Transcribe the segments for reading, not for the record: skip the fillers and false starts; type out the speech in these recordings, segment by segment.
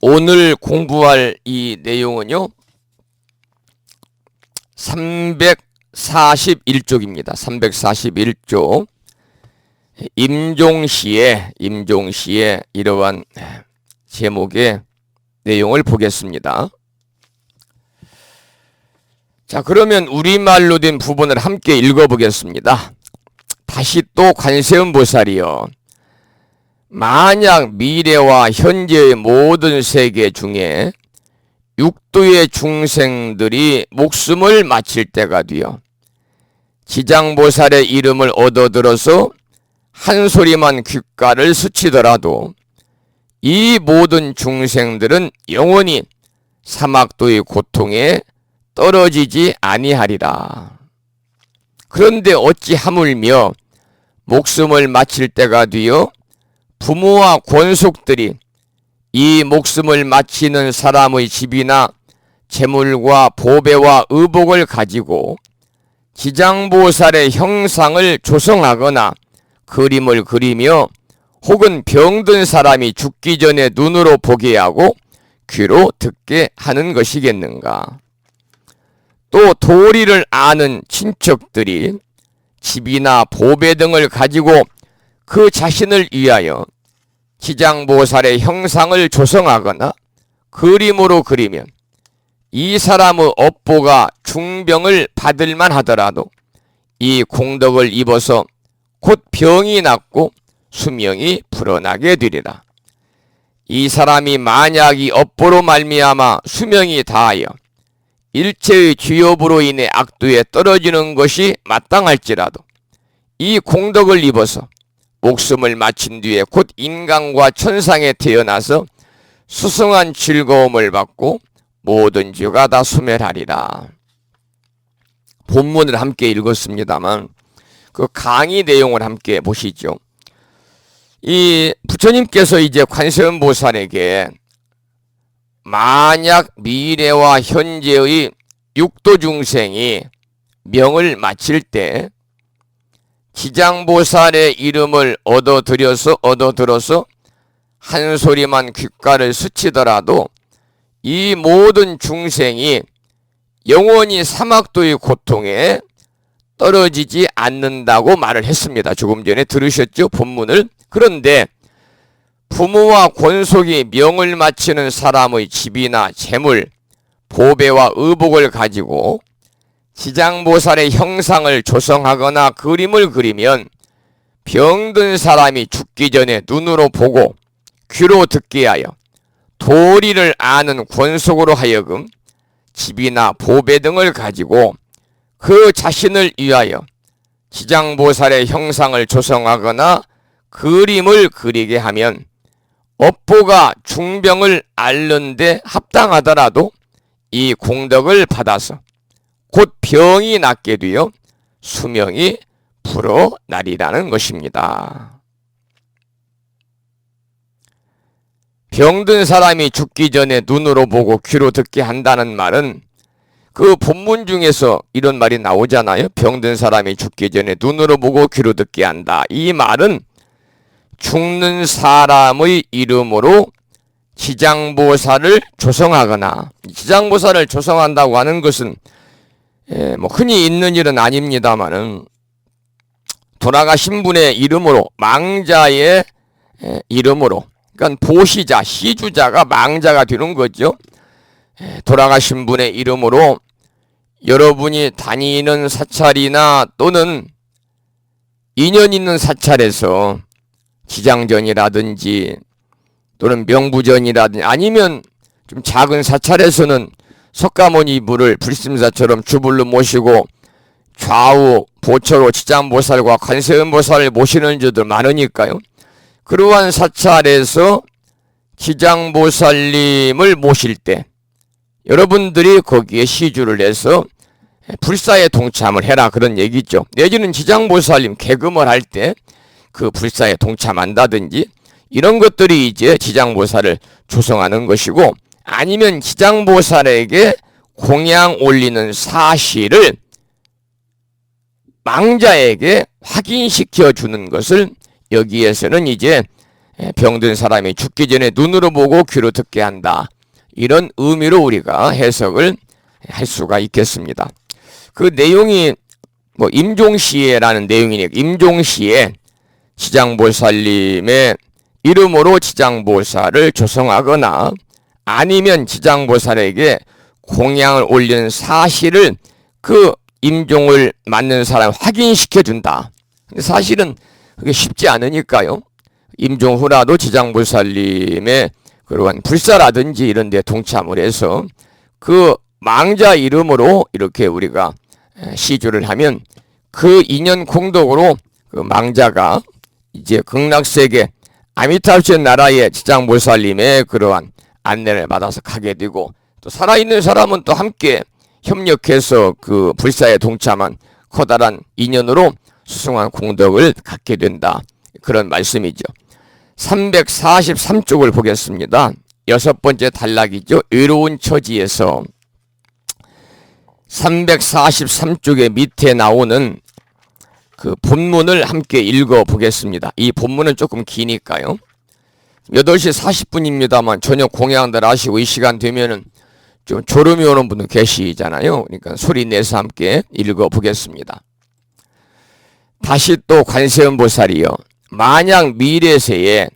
오늘 공부할 이 내용은요, 341쪽입니다. 341쪽. 임종시의 이러한 제목의 내용을 보겠습니다. 자, 그러면 우리말로 된 부분을 함께 읽어보겠습니다. 다시 또 관세음보살이여, 만약 미래와 현재의 모든 세계 중에 육도의 중생들이 목숨을 마칠 때가 되어 지장보살의 이름을 얻어들어서 한 소리만 귓가를 스치더라도 이 모든 중생들은 영원히 사막도의 고통에 떨어지지 아니하리라. 그런데 어찌 하물며 목숨을 마칠 때가 되어 부모와 권속들이 이 목숨을 마치는 사람의 집이나 재물과 보배와 의복을 가지고 지장보살의 형상을 조성하거나 그림을 그리며 혹은 병든 사람이 죽기 전에 눈으로 보게 하고 귀로 듣게 하는 것이겠는가. 또 도리를 아는 친척들이 집이나 보배 등을 가지고 그 자신을 위하여 지장보살의 형상을 조성하거나 그림으로 그리면 이 사람의 업보가 중병을 받을만 하더라도 이 공덕을 입어서 곧 병이 낫고 수명이 불어나게 되리라. 이 사람이 만약 이 업보로 말미암아 수명이 다하여 일체의 죄업으로 인해 악도에 떨어지는 것이 마땅할지라도 이 공덕을 입어서 목숨을 마친 뒤에 곧 인간과 천상에 태어나서 수승한 즐거움을 받고 모든 죄가 다 소멸하리라. 본문을 함께 읽었습니다만 그 강의 내용을 함께 보시죠. 이 부처님께서 이제 관세음보살에게 만약 미래와 현재의 육도 중생이 명을 마칠 때 지장보살의 이름을 얻어들어서 한 소리만 귓가를 스치더라도 이 모든 중생이 영원히 사막도의 고통에 떨어지지 않는다고 말을 했습니다. 조금 전에 들으셨죠? 본문을. 그런데 부모와 권속이 명을 마치는 사람의 집이나 재물, 보배와 의복을 가지고 지장보살의 형상을 조성하거나 그림을 그리면 병든 사람이 죽기 전에 눈으로 보고 귀로 듣게 하여 도리를 아는 권속으로 하여금 집이나 보배 등을 가지고 그 자신을 위하여 지장보살의 형상을 조성하거나 그림을 그리게 하면 업보가 중병을 앓는 데 합당하더라도 이 공덕을 받아서 곧 병이 낫게 되어 수명이 불어나리라는 것입니다. 병든 사람이 죽기 전에 눈으로 보고 귀로 듣게 한다는 말은 그 본문 중에서 이런 말이 나오잖아요. 병든 사람이 죽기 전에 눈으로 보고 귀로 듣게 한다. 이 말은 죽는 사람의 이름으로 지장보살을 조성하거나, 지장보살을 조성한다고 하는 것은 흔히 있는 일은 아닙니다만은 돌아가신 분의 이름으로, 망자의 이름으로, 그러니까 보시자, 시주자가 망자가 되는 거죠. 돌아가신 분의 이름으로 여러분이 다니는 사찰이나 또는 인연 있는 사찰에서 지장전이라든지 또는 명부전이라든지 아니면 좀 작은 사찰에서는 석가모니부를 불심사처럼 주불로 모시고 좌우 보초로 지장보살과 관세음보살을 모시는 자들 많으니까요. 그러한 사찰에서 지장보살님을 모실 때 여러분들이 거기에 시주를 해서 불사에 동참을 해라, 그런 얘기죠. 내지는 지장보살님 개금을 할 때 그 불사에 동참한다든지 이런 것들이 이제 지장보살을 조성하는 것이고, 아니면 지장보살에게 공양 올리는 사실을 망자에게 확인시켜 주는 것을 여기에서는 이제 병든 사람이 죽기 전에 눈으로 보고 귀로 듣게 한다. 이런 의미로 우리가 해석을 할 수가 있겠습니다. 그 내용이 임종시에라는 내용이니까 임종시에 지장보살님의 이름으로 지장보살을 조성하거나 아니면 지장보살에게 공양을 올리는 사실을 그 임종을 맞는 사람 확인시켜 준다. 사실은 그게 쉽지 않으니까요. 임종 후라도 지장보살님의 그러한 불사라든지 이런 데 동참을 해서 그 망자 이름으로 이렇게 우리가 시주를 하면 그 인연 공덕으로 그 망자가 이제 극락세계 아미타불신 나라의 지장보살님의 그러한 안내를 받아서 가게 되고 또 살아있는 사람은 또 함께 협력해서 그 불사에 동참한 커다란 인연으로 수승한 공덕을 갖게 된다. 그런 말씀이죠. 343쪽을 보겠습니다. 6번째 단락이죠. 외로운 처지에서 343쪽의 밑에 나오는 그 본문을 함께 읽어 보겠습니다. 이 본문은 조금 기니까요. 8시 40분입니다만 저녁 공양들 하시고 이 시간 되면은 좀 졸음이 오는 분도 계시잖아요. 그러니까 소리 내서 함께 읽어 보겠습니다. 다시 또 관세음보살이여, 만약 미래세에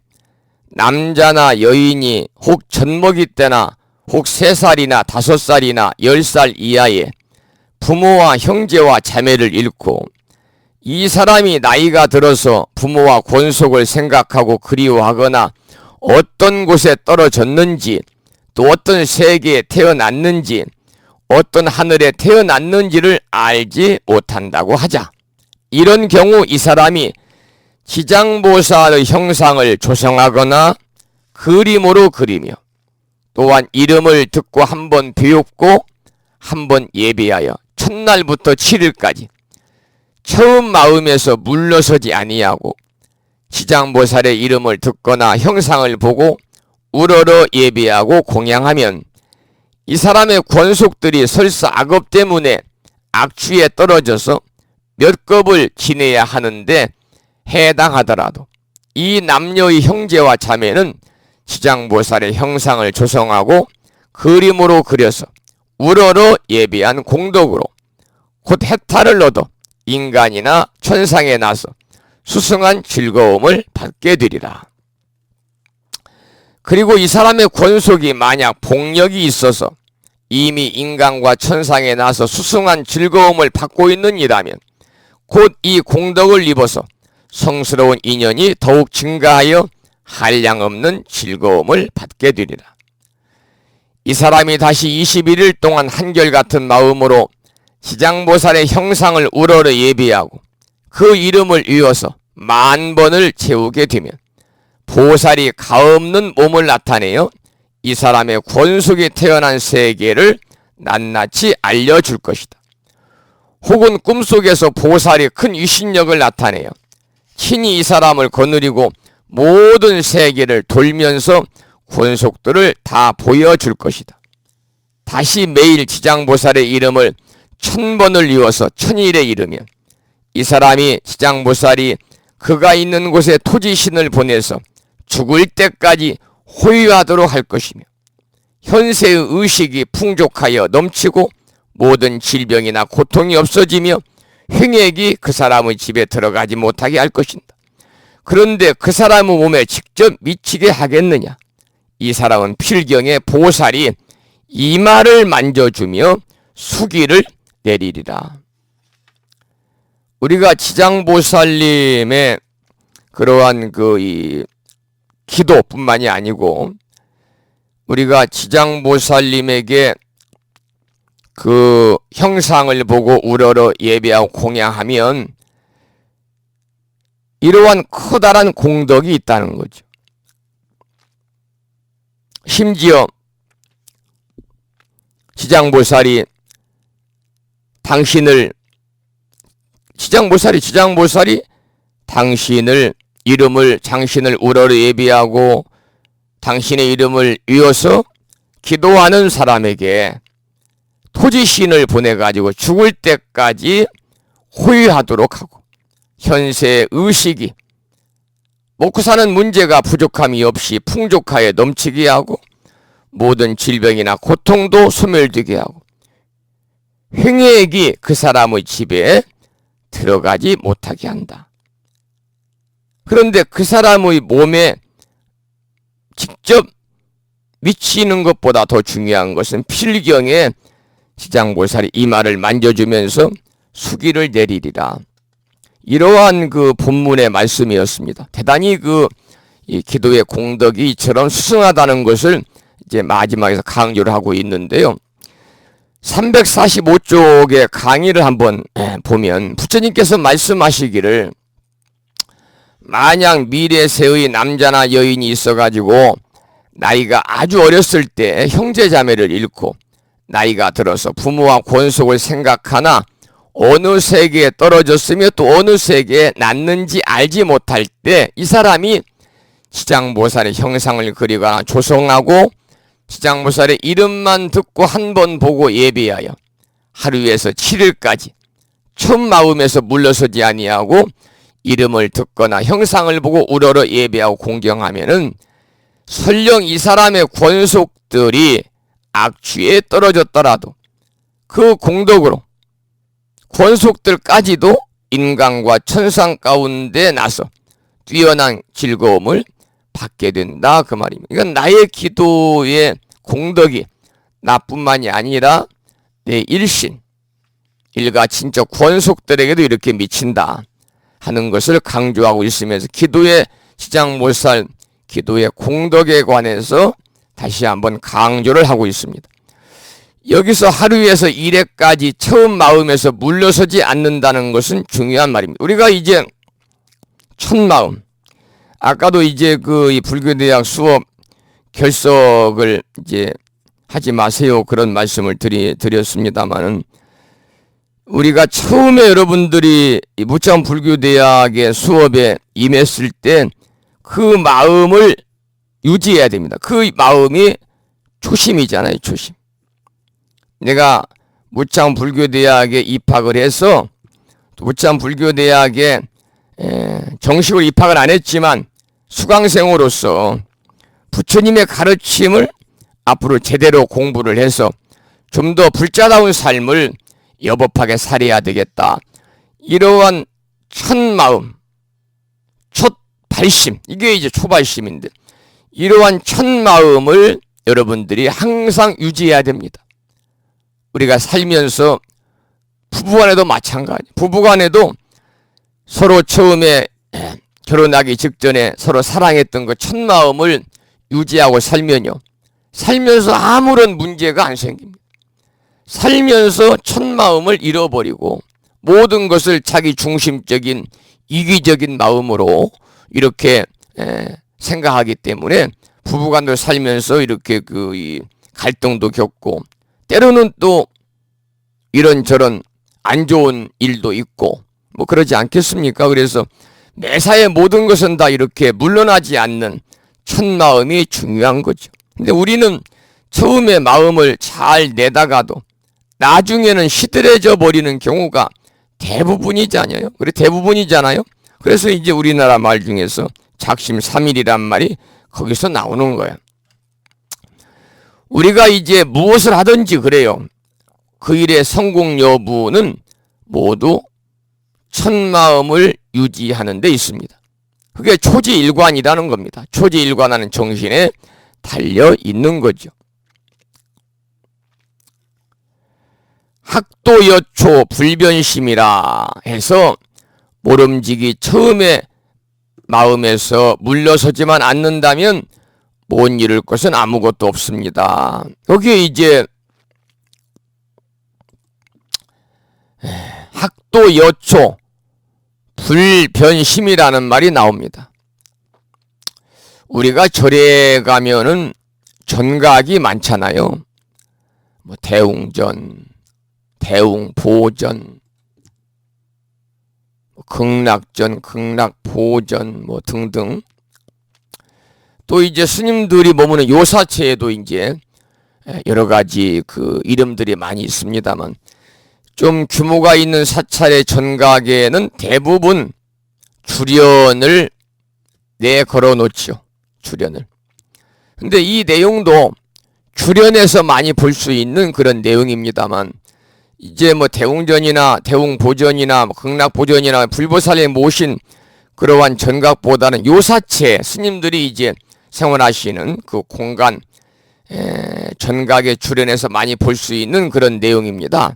남자나 여인이 혹 젖먹이 때나 혹 3살이나 5살이나 10살 이하의 부모와 형제와 자매를 잃고 이 사람이 나이가 들어서 부모와 권속을 생각하고 그리워하거나 어떤 곳에 떨어졌는지 또 어떤 세계에 태어났는지 어떤 하늘에 태어났는지를 알지 못한다고 하자. 이런 경우 이 사람이 지장보살의 형상을 조성하거나 그림으로 그리며 또한 이름을 듣고 한번 배웁고 한번 예배하여 첫날부터 7일까지 처음 마음에서 물러서지 아니하고 지장보살의 이름을 듣거나 형상을 보고 우러러 예배하고 공양하면 이 사람의 권속들이 설사 악업 때문에 악취에 떨어져서 몇 겁을 지내야 하는데 해당하더라도 이 남녀의 형제와 자매는 지장보살의 형상을 조성하고 그림으로 그려서 우러러 예배한 공덕으로 곧 해탈을 얻어 인간이나 천상에 나서 수승한 즐거움을 받게 되리라. 그리고 이 사람의 권속이 만약 복력이 있어서 이미 인간과 천상에 나서 수승한 즐거움을 받고 있는 이라면 곧 이 공덕을 입어서 성스러운 인연이 더욱 증가하여 한량없는 즐거움을 받게 되리라. 이 사람이 다시 21일 동안 한결같은 마음으로 지장보살의 형상을 우러러 예배하고 그 이름을 외워서 10,000번을 채우게 되면 보살이 가없는 몸을 나타내어 이 사람의 권속이 태어난 세계를 낱낱이 알려줄 것이다. 혹은 꿈속에서 보살이 큰 위신력을 나타내어 친히 이 사람을 거느리고 모든 세계를 돌면서 권속들을 다 보여줄 것이다. 다시 매일 지장보살의 이름을 1000번을 이어서 1000일에 이르면 이 사람이 지장보살이 그가 있는 곳에 토지신을 보내서 죽을 때까지 호위하도록 할 것이며 현세의 의식이 풍족하여 넘치고 모든 질병이나 고통이 없어지며 횡액이 그 사람의 집에 들어가지 못하게 할 것이다. 그런데 그 사람의 몸에 직접 미치게 하겠느냐? 이 사람은 필경에 보살이 이마를 만져주며 수기를 내리리라. 우리가 지장보살님의 그러한 이 기도뿐만이 아니고 우리가 지장보살님에게 그 형상을 보고 우러러 예배하고 공양하면 이러한 커다란 공덕이 있다는 거죠. 심지어 지장보살이 당신을 이름을 당신을 우러러 예배하고 당신의 이름을 외워서 기도하는 사람에게 토지신을 보내가지고 죽을 때까지 호위하도록 하고 현세의 의식이 먹고 사는 문제가 부족함이 없이 풍족하에 넘치게 하고 모든 질병이나 고통도 소멸되게 하고 횡액이 그 사람의 집에 들어가지 못하게 한다. 그런데 그 사람의 몸에 직접 미치는 것보다 더 중요한 것은 필경에 지장보살이 이마를 만져주면서 수기를 내리리라. 이러한 그 본문의 말씀이었습니다. 대단히 이 기도의 공덕이 이처럼 수승하다는 것을 이제 마지막에서 강조를 하고 있는데요. 345쪽의 강의를 한번 보면 부처님께서 말씀하시기를 만약 미래세의 남자나 여인이 있어가지고 나이가 아주 어렸을 때 형제자매를 잃고 나이가 들어서 부모와 권속을 생각하나 어느 세계에 떨어졌으며 또 어느 세계에 났는지 알지 못할 때 이 사람이 지장보살의 형상을 그리거나 조성하고 지장보살의 이름만 듣고 한 번 보고 예배하여 하루에서 7일까지 첫 마음에서 물러서지 아니하고 이름을 듣거나 형상을 보고 우러러 예배하고 공경하면은 설령 이 사람의 권속들이 악취에 떨어졌더라도 그 공덕으로 권속들까지도 인간과 천상 가운데 나서 뛰어난 즐거움을 받게 된다 그 말입니다. 이건 나의 기도의 공덕이 나뿐만이 아니라 내 일신, 일가 친척 권속들에게도 이렇게 미친다 하는 것을 강조하고 있으면서 기도의 지장보살, 기도의 공덕에 관해서 다시 한번 강조를 하고 있습니다. 여기서 하루에서 일회까지 처음 마음에서 물러서지 않는다는 것은 중요한 말입니다. 우리가 이제 첫 마음, 아까도 이제 이 불교대학 수업 결석을 이제 하지 마세요 그런 말씀을 드렸습니다만은 우리가 처음에 여러분들이 이 무참 불교대학의 수업에 임했을 때 그 마음을 유지해야 됩니다. 그 마음이 초심이잖아요, 초심. 내가 무참 불교대학에 입학을 해서 무참 불교대학에 정식으로 입학을 안 했지만 수강생으로서 부처님의 가르침을 앞으로 제대로 공부를 해서 좀 더 불자다운 삶을 여법하게 살아야 되겠다. 이러한 첫 마음, 첫 발심, 이게 이제 초발심인데 이러한 첫 마음을 여러분들이 항상 유지해야 됩니다. 우리가 살면서 부부간에도 마찬가지. 부부간에도 서로 처음에 결혼하기 직전에 서로 사랑했던 그 첫 마음을 유지하고 살면요. 살면서 아무런 문제가 안 생깁니다. 살면서 첫 마음을 잃어버리고 모든 것을 자기 중심적인 이기적인 마음으로 이렇게 생각하기 때문에 부부간도 살면서 이렇게 이 갈등도 겪고 때로는 또 이런저런 안 좋은 일도 있고 뭐 그러지 않겠습니까? 그래서 매사에 모든 것은 다 이렇게 물러나지 않는 첫 마음이 중요한 거죠. 근데 우리는 처음에 마음을 잘 내다가도 나중에는 시들해져 버리는 경우가 대부분이잖아요. 그래 대부분이잖아요. 그래서 이제 우리나라 말 중에서 작심삼일이란 말이 거기서 나오는 거야. 우리가 이제 무엇을 하든지 그래요. 그 일의 성공 여부는 모두 첫 마음을 유지하는 데 있습니다. 그게 초지일관이라는 겁니다. 초지일관하는 정신에 달려 있는 거죠. 학도여초 불변심이라 해서 모름지기 처음에 마음에서 물러서지만 않는다면 못 이룰 것은 아무것도 없습니다. 여기에 이제 학도여초 불변심이라는 말이 나옵니다. 우리가 절에 가면은 전각이 많잖아요. 뭐 대웅전, 대웅보전, 극락전, 극락보전 뭐 등등. 또 이제 스님들이 머무는 요사체에도 이제 여러 가지 그 이름들이 많이 있습니다만 좀 규모가 있는 사찰의 전각에는 대부분 주련을 내걸어 놓지요. 주련을. 근데 이 내용도 주련에서 많이 볼 수 있는 그런 내용입니다만, 이제 뭐 대웅전이나 대웅보전이나 극락보전이나 불보살에 모신 그러한 전각보다는 요사체 스님들이 이제 생활하시는 그 공간 전각의 주련에서 많이 볼 수 있는 그런 내용입니다.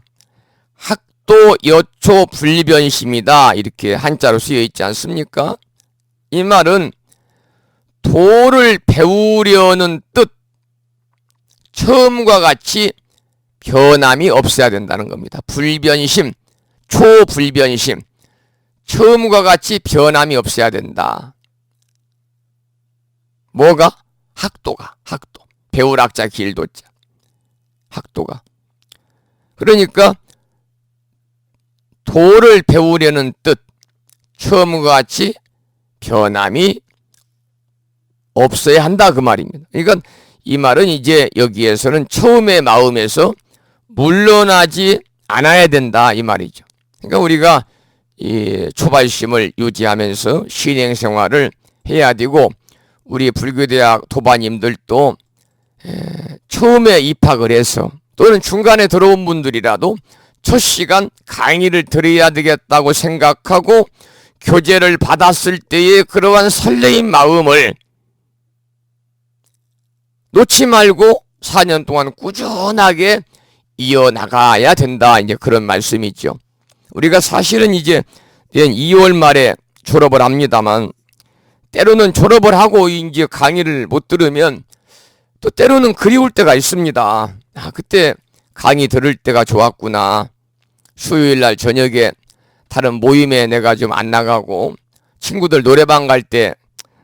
학도 여초 불변심이다, 이렇게 한자로 쓰여 있지 않습니까? 이 말은 도를 배우려는 뜻, 처음과 같이 변함이 없어야 된다는 겁니다. 불변심, 초불변심, 처음과 같이 변함이 없어야 된다. 뭐가? 학도가, 학도. 배울 학자 길도자. 학도가. 그러니까 도를 배우려는 뜻, 처음과 같이 변함이 없어야 한다, 그 말입니다. 그러니까 이 말은 이제 여기에서는 처음의 마음에서 물러나지 않아야 된다, 이 말이죠. 그러니까 우리가 이 초발심을 유지하면서 신행생활을 해야 되고, 우리 불교대학 도반님들도 처음에 입학을 해서 또는 중간에 들어온 분들이라도 첫 시간 강의를 들어야 되겠다고 생각하고 교재를 받았을 때의 그러한 설레임 마음을 놓지 말고 4년 동안 꾸준하게 이어나가야 된다, 이제 그런 말씀이죠. 우리가 사실은 이제 2월 말에 졸업을 합니다만, 때로는 졸업을 하고 이제 강의를 못 들으면 또 때로는 그리울 때가 있습니다. 그때 강의 들을 때가 좋았구나. 수요일 날 저녁에 다른 모임에 내가 좀 안 나가고 친구들 노래방 갈 때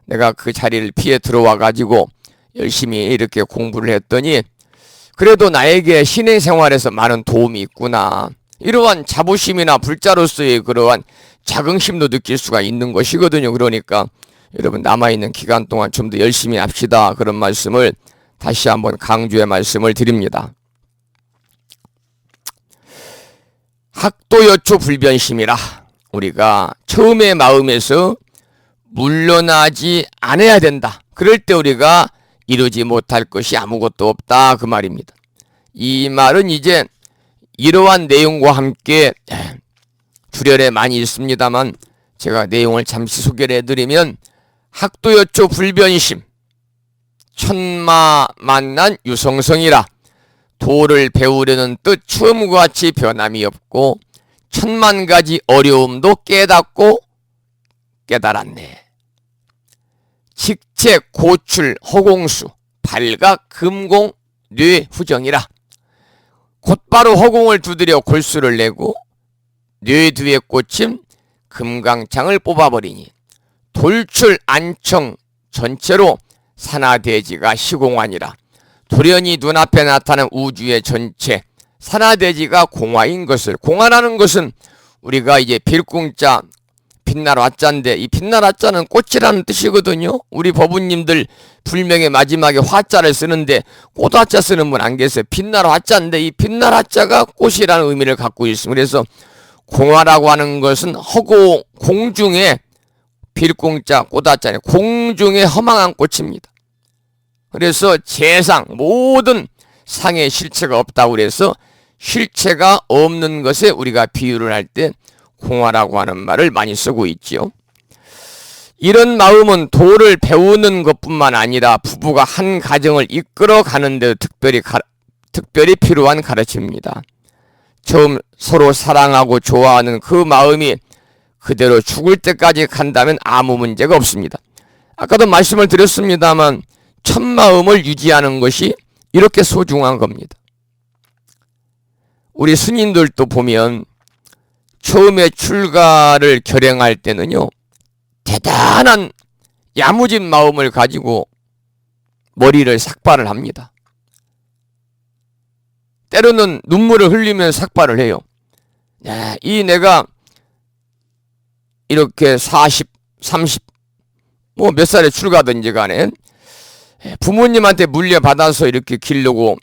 내가 그 자리를 피해 들어와 가지고 열심히 이렇게 공부를 했더니 그래도 나에게 신행생활에서 많은 도움이 있구나. 이러한 자부심이나 불자로서의 그러한 자긍심도 느낄 수가 있는 것이거든요. 그러니까 여러분 남아있는 기간 동안 좀 더 열심히 합시다, 그런 말씀을 다시 한번 강조의 말씀을 드립니다. 학도여초 불변심이라, 우리가 처음의 마음에서 물러나지 않아야 된다. 그럴 때 우리가 이루지 못할 것이 아무것도 없다, 그 말입니다. 이 말은 이제 이러한 내용과 함께 주렬에 많이 있습니다만 제가 내용을 잠시 소개를 해드리면, 학도여초 불변심, 천마만난 유성성이라, 도를 배우려는 뜻 처음과 같이 변함이 없고 천만 가지 어려움도 깨닫고 깨달았네. 직책 고출 허공수 발각 금공 뇌후정이라, 곧바로 허공을 두드려 골수를 내고 뇌 뒤에 꽂힌 금강창을 뽑아버리니 돌출 안청 전체로 산하대지가 시공하니라. 돌연히 눈앞에 나타난 우주의 전체 산하대지가 공화인 것을, 공화라는 것은 우리가 이제 빌궁자 빛날 화자인데, 이 빛날 화자는 꽃이라는 뜻이거든요. 우리 법우님들 불명의 마지막에 화자를 쓰는데 꽃화자 쓰는 분 안 계세요. 빛날 화자인데 이 빛날 화자가 꽃이라는 의미를 갖고 있습니다. 그래서 공화라고 하는 것은 허공, 공중에, 빌궁자 꽃화자는 공중에 허망한 꽃입니다. 그래서 재상, 모든 상의 실체가 없다고 그래서 실체가 없는 것에 우리가 비유를 할 때 공화라고 하는 말을 많이 쓰고 있지요. 이런 마음은 도를 배우는 것뿐만 아니라 부부가 한 가정을 이끌어 가는 데 특별히 필요한 가르침입니다. 처음 서로 사랑하고 좋아하는 그 마음이 그대로 죽을 때까지 간다면 아무 문제가 없습니다. 아까도 말씀을 드렸습니다만 첫 마음을 유지하는 것이 이렇게 소중한 겁니다. 우리 스님들도 보면 처음에 출가를 결행할 때는요, 대단한 야무진 마음을 가지고 머리를 삭발을 합니다. 때로는 눈물을 흘리면 삭발을 해요. 야, 이 내가 이렇게 40, 30, 뭐 몇 살에 출가든지 간에 부모님한테 물려받아서 이렇게 기르고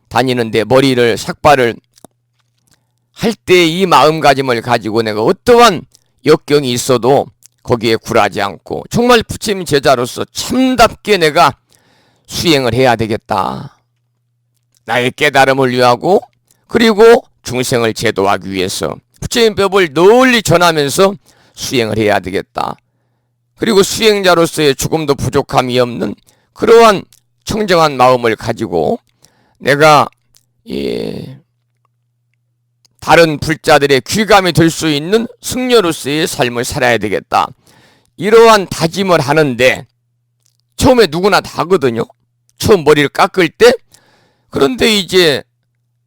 다니는데 머리를 삭발을 할 때 이 마음가짐을 가지고 내가 어떠한 역경이 있어도 거기에 굴하지 않고 정말 부처님 제자로서 참답게 내가 수행을 해야 되겠다. 나의 깨달음을 위하고 그리고 중생을 제도하기 위해서 부처님 법을 널리 전하면서 수행을 해야 되겠다. 그리고 수행자로서의 조금도 부족함이 없는 그러한 청정한 마음을 가지고 내가 다른 불자들의 귀감이 될 수 있는 승려로서의 삶을 살아야 되겠다. 이러한 다짐을 하는데 처음에 누구나 다 하거든요. 처음 머리를 깎을 때. 그런데 이제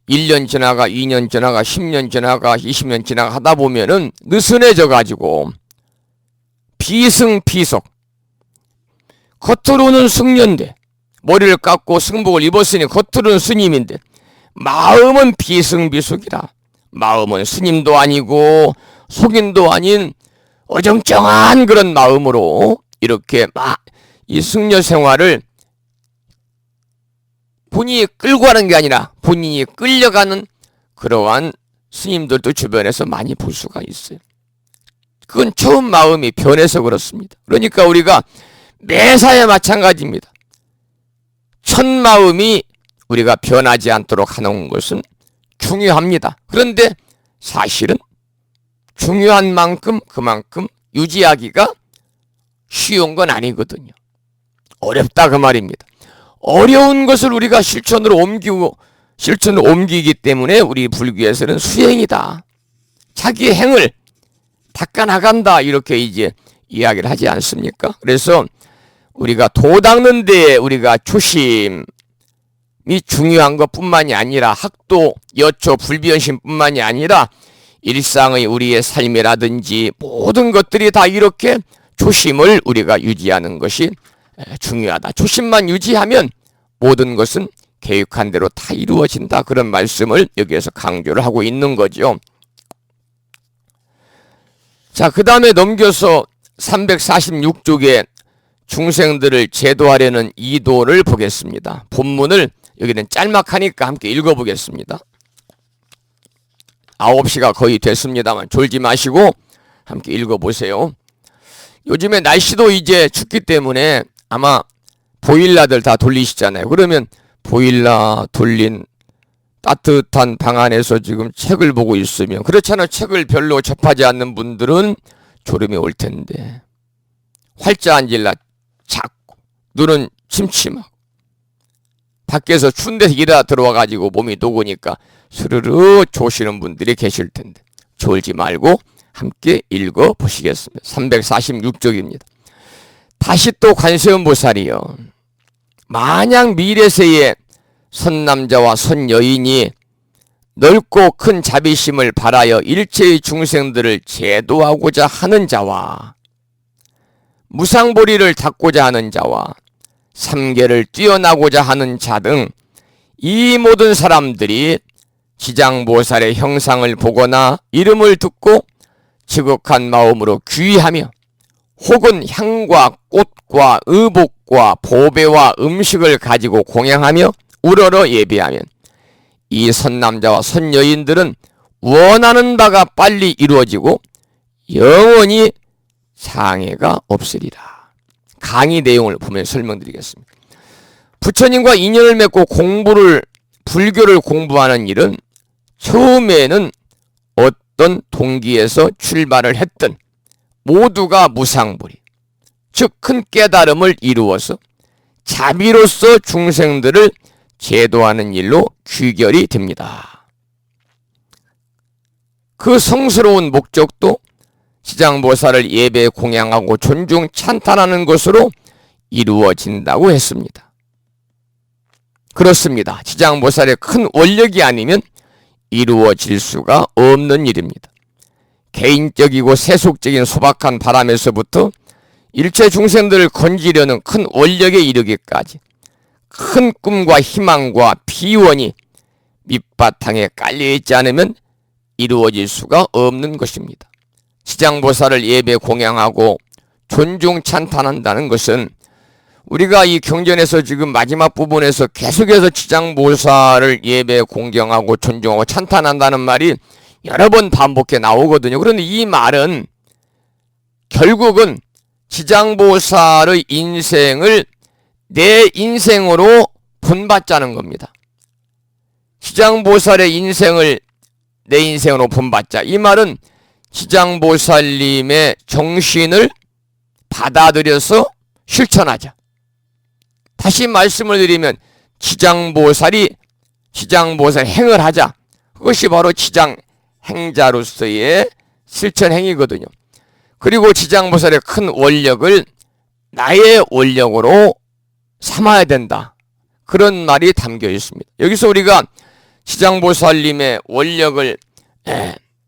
1년 지나가 2년 지나가 10년 지나가 20년 지나가 하다 보면은 느슨해져 가지고 비승비속, 겉으로는 승려인데 머리를 깎고 승복을 입었으니 겉으로는 스님인데 마음은 비승비속이라. 마음은 스님도 아니고 속인도 아닌 어정쩡한 그런 마음으로 이렇게 막 이 승려 생활을 본인이 끌고 가는 게 아니라 본인이 끌려가는 그러한 스님들도 주변에서 많이 볼 수가 있어요. 그건 처음 마음이 변해서 그렇습니다. 그러니까 우리가 매사에 마찬가지입니다. 첫 마음이 우리가 변하지 않도록 하는 것은 중요합니다. 그런데 사실은 중요한 만큼 그만큼 유지하기가 쉬운 건 아니거든요. 어렵다 그 말입니다. 어려운 것을 우리가 실천으로 옮기기 때문에 우리 불교에서는 수행이다. 자기의 행을 닦아나간다. 이렇게 이제 이야기를 하지 않습니까? 그래서 우리가 도 닦는 데에 우리가 초심이 중요한 것뿐만이 아니라 학도, 여초, 불변심뿐만이 아니라 일상의 우리의 삶이라든지 모든 것들이 다 이렇게 초심을 우리가 유지하는 것이 중요하다. 초심만 유지하면 모든 것은 계획한 대로 다 이루어진다. 그런 말씀을 여기에서 강조를 하고 있는 거죠. 자, 그 다음에 넘겨서 346쪽에 중생들을 제도하려는 이도를 보겠습니다. 본문을 여기는 짤막하니까 함께 읽어보겠습니다. 9시가 거의 됐습니다만 졸지 마시고 함께 읽어보세요. 요즘에 날씨도 이제 춥기 때문에 아마 보일러들 다 돌리시잖아요. 그러면 보일러 돌린 따뜻한 방 안에서 지금 책을 보고 있으면, 그렇잖아요. 책을 별로 접하지 않는 분들은 졸음이 올 텐데 활짝 앉을라 자꾸 눈은 침침하고 밖에서 추운 데서 일하다 들어와가지고 몸이 녹으니까 스르르 조시는 분들이 계실 텐데 졸지 말고 함께 읽어보시겠습니다. 346쪽입니다. 다시 또 관세음보살이여, 만약 미래세에 선남자와 선여인이 넓고 큰 자비심을 발하여 일체의 중생들을 제도하고자 하는 자와 무상보리를 닦고자 하는 자와 삼계를 뛰어나고자 하는 자 등 이 모든 사람들이 지장보살의 형상을 보거나 이름을 듣고 지극한 마음으로 귀의하며 혹은 향과 꽃과 의복과 보배와 음식을 가지고 공양하며 우러러 예배하면 이 선남자와 선여인들은 원하는 바가 빨리 이루어지고 영원히 상해가 없으리라. 강의 내용을 보면 설명드리겠습니다. 부처님과 인연을 맺고 불교를 공부하는 일은 처음에는 어떤 동기에서 출발을 했든 모두가 무상불이, 즉 큰 깨달음을 이루어서 자비로서 중생들을 제도하는 일로 귀결이 됩니다. 그 성스러운 목적도 지장보살을 예배 공양하고 존중 찬탄하는 것으로 이루어진다고 했습니다. 그렇습니다. 지장보살의 큰 원력이 아니면 이루어질 수가 없는 일입니다. 개인적이고 세속적인 소박한 바람에서부터 일체 중생들을 건지려는 큰 원력에 이르기까지 큰 꿈과 희망과 비원이 밑바탕에 깔려있지 않으면 이루어질 수가 없는 것입니다. 지장보살을 예배 공양하고 존중 찬탄한다는 것은 우리가 이 경전에서 지금 마지막 부분에서 계속해서 지장보살을 예배 공경하고 존중하고 찬탄한다는 말이 여러 번 반복해 나오거든요. 그런데 이 말은 결국은 지장보살의 인생을 내 인생으로 본받자는 겁니다. 지장보살의 인생을 내 인생으로 본받자. 이 말은 지장보살님의 정신을 받아들여서 실천하자. 다시 말씀을 드리면 지장보살 행을 하자. 그것이 바로 지장행자로서의 실천행위거든요. 그리고 지장보살의 큰 원력을 나의 원력으로 삼아야 된다. 그런 말이 담겨 있습니다. 여기서 우리가 지장보살님의 원력을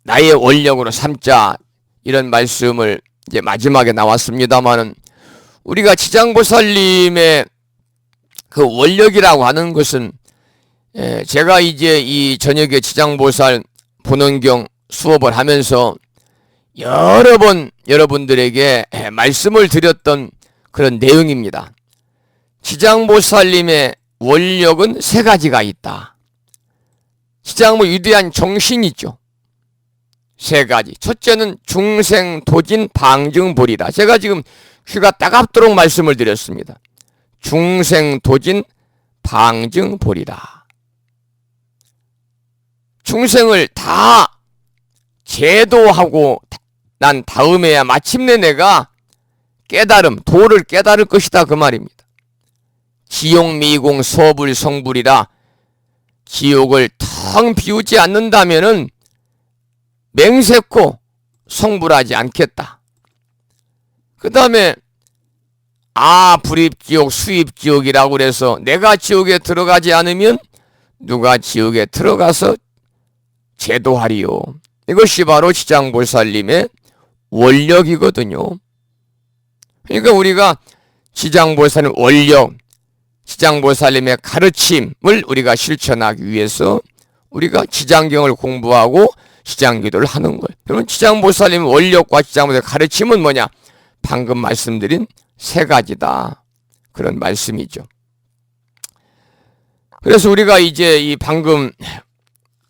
나의 원력으로 삼자, 이런 말씀을 이제 마지막에 나왔습니다만은, 우리가 지장보살님의 그 원력이라고 하는 것은, 제가 이제 이 저녁에 지장보살 본원경 수업을 하면서 여러 번 여러분들에게 말씀을 드렸던 그런 내용입니다. 지장보살님의 원력은 세 가지가 있다. 지장보 위대한 정신이 있죠. 세 가지. 첫째는 중생도진 방증불이다. 제가 지금 귀가 따갑도록 말씀을 드렸습니다. 중생도진 방증불이다. 중생을 다 제도하고 난 다음에야 마침내 내가 도를 깨달을 것이다, 그 말입니다. 지옥미공 서불성불이라. 지옥을 텅 비우지 않는다면은 맹세코 성불하지 않겠다. 그 다음에 불입지옥 수입지옥이라고 그래서 내가 지옥에 들어가지 않으면 누가 지옥에 들어가서 제도하리요. 이것이 바로 지장보살님의 원력이거든요. 그러니까 우리가 지장보살님 원력, 지장보살님의 가르침을 우리가 실천하기 위해서 우리가 지장경을 공부하고 지장기도를 하는 거예요. 그러면 지장보살님 원력과 지장보살의 가르침은 뭐냐? 방금 말씀드린 세 가지다. 그런 말씀이죠. 그래서 우리가 이제 이 방금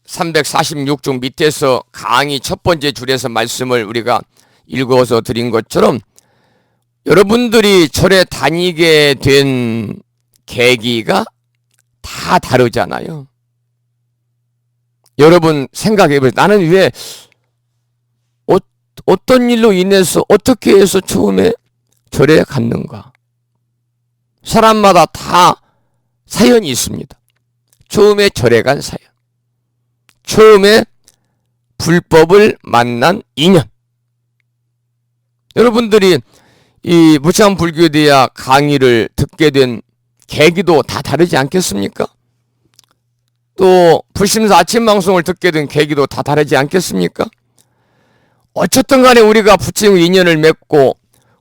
346쪽 밑에서 강의 첫 번째 줄에서 말씀을 우리가 읽어서 드린 것처럼, 여러분들이 절에 다니게 된 계기가 다 다르잖아요. 여러분 생각해보세요. 나는 왜 어떤 일로 인해서 어떻게 해서 처음에 절에 갔는가? 사람마다 다 사연이 있습니다. 처음에 절에 간 사연, 처음에 불법을 만난 인연. 여러분들이 이 무참불교대학 강의를 듣게 된 계기도 다 다르지 않겠습니까? 또 불심사 아침 방송을 듣게 된 계기도 다 다르지 않겠습니까? 어쨌든 간에 우리가 부처님 인연을 맺고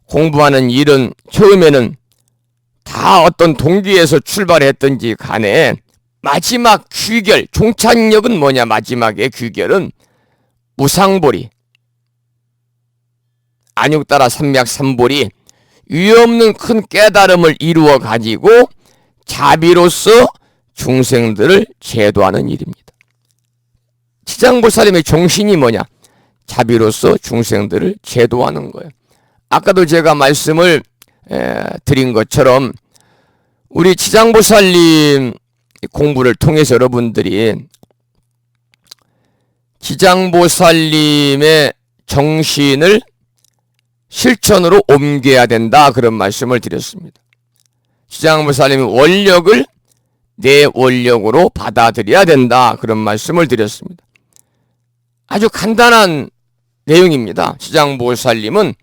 공부하는 일은 처음에는 다 어떤 동기에서 출발했던지 간에 마지막 귀결, 종착역은 뭐냐? 마지막의 귀결은 우상보리, 안육따라 삼맥삼보리, 위없는 큰 깨달음을 이루어 가지고 자비로서 중생들을 제도하는 일입니다. 지장보살님의 정신이 뭐냐? 자비로서 중생들을 제도하는 거예요. 아까도 제가 말씀을 드린 것처럼 우리 지장보살님 공부를 통해서 여러분들이 지장보살님의 정신을 실천으로 옮겨야 된다, 그런 말씀을 드렸습니다. 지장보살님의 원력을 내 원력으로 받아들여야 된다, 그런 말씀을 드렸습니다. 아주 간단한 내용입니다. 지장보살님은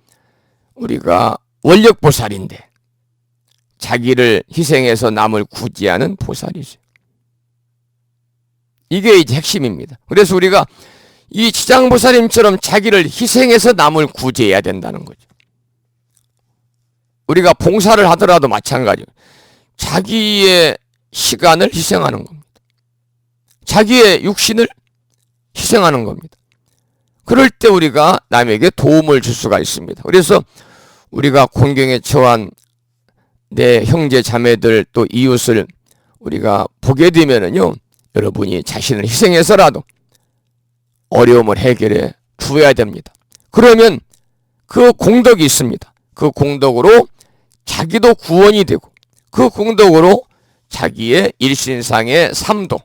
우리가 원력보살인데 자기를 희생해서 남을 구제하는 보살이죠. 이게 이제 핵심입니다. 그래서 우리가 이 지장보살님처럼 자기를 희생해서 남을 구제해야 된다는 거죠. 우리가 봉사를 하더라도 마찬가지예요. 자기의 시간을 희생하는 겁니다. 자기의 육신을 희생하는 겁니다. 그럴 때 우리가 남에게 도움을 줄 수가 있습니다. 그래서 우리가 곤경에 처한 내 형제 자매들 또 이웃을 우리가 보게 되면은요, 여러분이 자신을 희생해서라도 어려움을 해결해 주어야 됩니다. 그러면 그 공덕이 있습니다. 그 공덕으로 자기도 구원이 되고 그 공덕으로 자기의 일신상의 삶도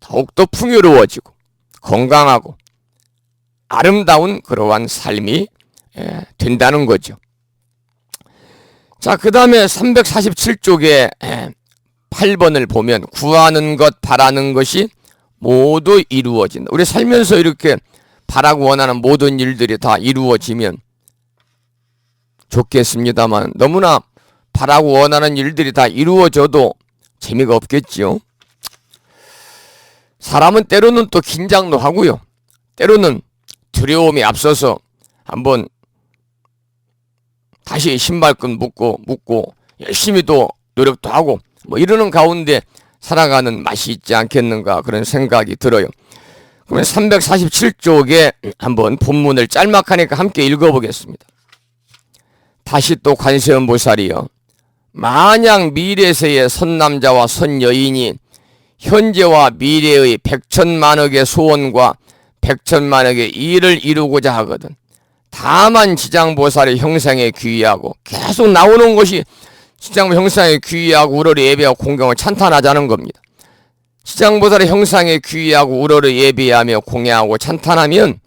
더욱더 풍요로워지고 건강하고 아름다운 그러한 삶이 된다는 거죠. 자, 그 다음에 347쪽에 8번을 보면 구하는 것, 바라는 것이 모두 이루어진다. 우리 살면서 이렇게 바라고 원하는 모든 일들이 다 이루어지면 좋겠습니다만 너무나 바라고 원하는 일들이 다 이루어져도 재미가 없겠지요. 사람은 때로는 또 긴장도 하고요. 때로는 두려움이 앞서서 한번 다시 신발끈 묶고 열심히 또 노력도 하고 뭐 이러는 가운데 살아가는 맛이 있지 않겠는가 그런 생각이 들어요. 그러면 347쪽에 한번 본문을 짤막하니까 함께 읽어보겠습니다. 다시 또 관세음보살이여, 만약 미래세의 선남자와 선여인이 현재와 미래의 백천만억의 소원과 백천만억의 일을 이루고자 하거든 다만 지장보살의 형상에 귀의하고 계속 나오는 것이 지장보 형상에 귀의하고 우러러 예배하고 공경을 찬탄하자는 겁니다. 지장보살의 형상에 귀의하고 우러러 예배하며 공양하고 찬탄하면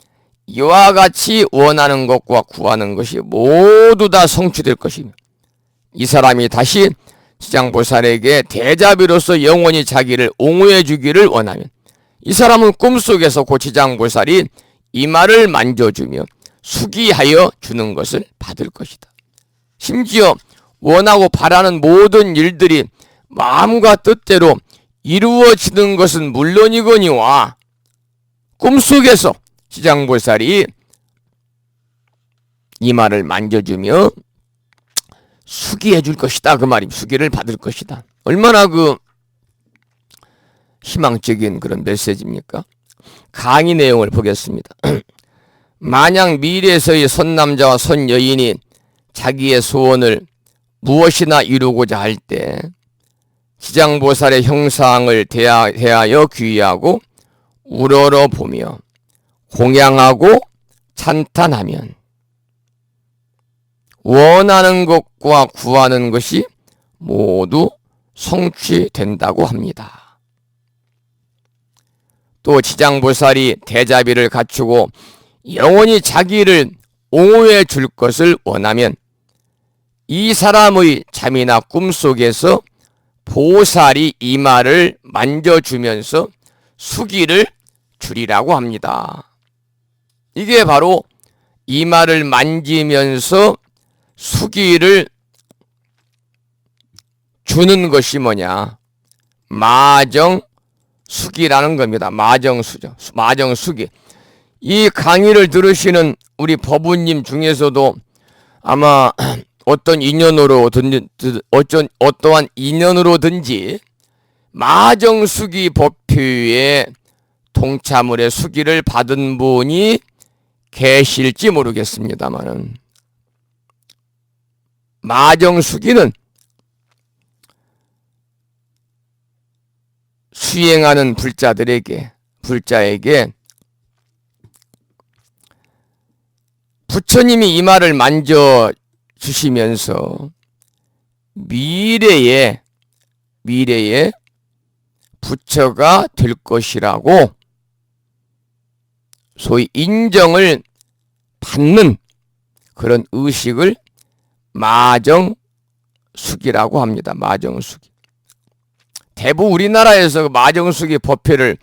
이와 같이 원하는 것과 구하는 것이 모두 다 성취될 것이며 이 사람이 다시 지장보살에게 대자비로서 영원히 자기를 옹호해 주기를 원하면 이 사람은 꿈속에서 고 지장보살이 이마를 만져주며 수기하여 주는 것을 받을 것이다. 심지어 원하고 바라는 모든 일들이 마음과 뜻대로 이루어지는 것은 물론이거니와 꿈속에서 지장보살이 이마를 만져주며 수기해 줄 것이다. 그 말입니다. 수기를 받을 것이다. 얼마나 그 희망적인 그런 메시지입니까? 강의 내용을 보겠습니다. 만약 미래에서의 선남자와 선여인이 자기의 소원을 무엇이나 이루고자 할 때 지장보살의 형상을 대하여 귀의하고 우러러 보며 공양하고 찬탄하면 원하는 것과 구하는 것이 모두 성취된다고 합니다. 또 지장보살이 대자비를 갖추고 영원히 자기를 옹호해 줄 것을 원하면 이 사람의 잠이나 꿈속에서 보살이 이마를 만져주면서 수기를 주리라고 합니다. 이게 바로 이마를 만지면서 수기를 주는 것이 뭐냐? 마정수기라는 겁니다. 마정수죠. 마정수기. 이 강의를 들으시는 우리 법우님 중에서도 아마 어떠한 인연으로든지 마정수기 법회에 동참을해 수기를 받은 분이 계실지 모르겠습니다만은 마정수기는 수행하는 불자에게 부처님이 이마를 만져 주시면서 미래에 부처가 될 것이라고 소위 인정을 받는 그런 의식을 마정수기라고 합니다. 마정수기. 대부분 우리나라에서 마정수기 법회를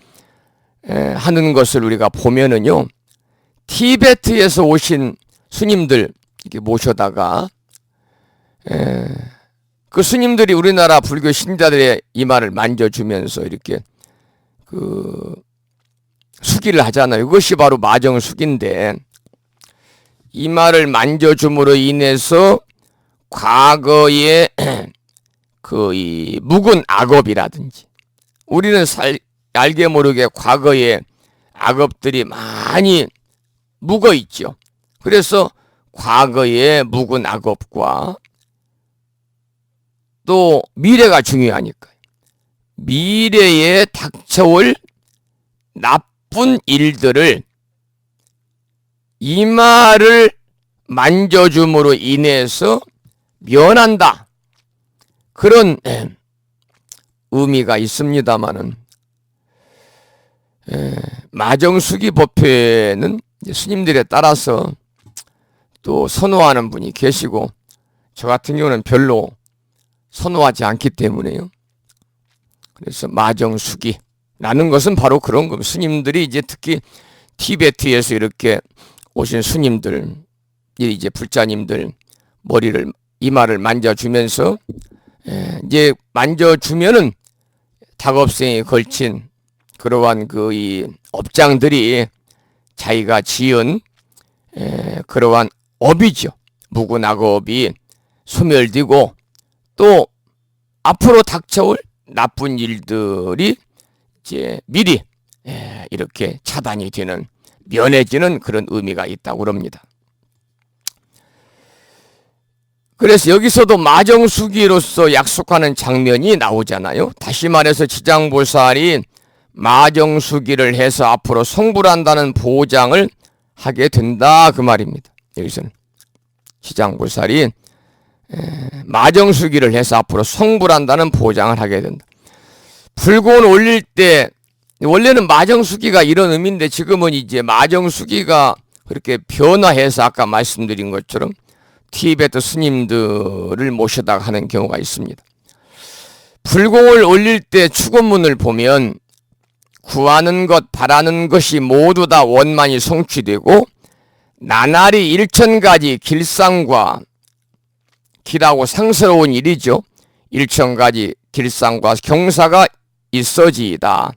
하는 것을 우리가 보면은요, 티베트에서 오신 스님들 이렇게 모셔다가 그 스님들이 우리나라 불교 신자들의 이마를 만져주면서 이렇게 그 수기를 하잖아요. 이것이 바로 마정수기인데 이마를 만져줌으로 인해서 과거의 그 이 묵은 악업이라든지 우리는 알게 모르게 과거의 악업들이 많이 묵어 있죠. 그래서 과거의 묵은 악업과 또 미래가 중요하니까요. 미래에 닥쳐올 나쁜 일들을 이마를 만져줌으로 인해서 면한다. 그런 의미가 있습니다마는 마정수기 법회는 스님들에 따라서 또 선호하는 분이 계시고 저 같은 경우는 별로 선호하지 않기 때문에요. 그래서 마정수기라는 것은 바로 그런 겁니다. 스님들이 이제 특히 티베트에서 이렇게 오신 스님들, 이제 불자님들 머리를 이마를 만져주면서 이제 만져주면은 닭업생에 걸친 그러한 그 이 업장들이 자기가 지은 그러한 업이죠. 묵은악업이 소멸되고 또 앞으로 닥쳐올 나쁜 일들이 이제 미리 이렇게 차단이 되는, 면해지는 그런 의미가 있다고 그럽니다. 그래서 여기서도 마정수기로서 약속하는 장면이 나오잖아요. 다시 말해서 지장보살이 마정수기를 해서 앞으로 성불한다는 보장을 하게 된다 그 말입니다. 여기서는 지장보살이 마정수기를 해서 앞으로 성불한다는 보장을 하게 된다. 불공을 올릴 때 원래는 마정수기가 이런 의미인데 지금은 이제 마정수기가 그렇게 변화해서 아까 말씀드린 것처럼 티베트 스님들을 모셔다가 하는 경우가 있습니다. 불공을 올릴 때 축원문을 보면 구하는 것, 바라는 것이 모두 다 원만히 성취되고 나날이 일천가지 길상과, 길하고 상스러운 일이죠. 일천가지 길상과 경사가 있어지이다.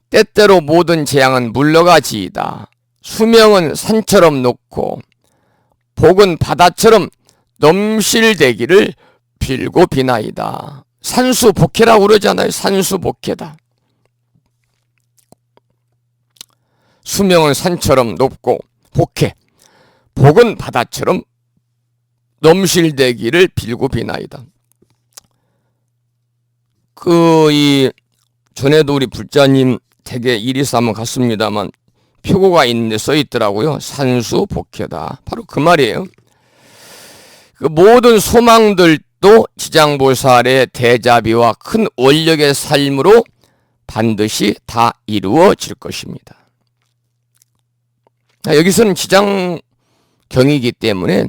때때로 모든 재앙은 물러가지이다. 수명은 산처럼 높고 복은 바다처럼 넘실대기를 빌고 비나이다. 산수복해라고 그러잖아요. 산수복해다. 수명은 산처럼 높고 복해, 복은 바다처럼 넘실대기를 빌고 비나이다. 전에도 우리 불자님 댁에 일 있어 한번 갔습니다만 표고가 있는데 써 있더라고요. 산수복해다. 바로 그 말이에요. 그 모든 소망들도 지장보살의 대자비와 큰 원력의 삶으로 반드시 다 이루어질 것입니다. 여기서는 지장경이기 때문에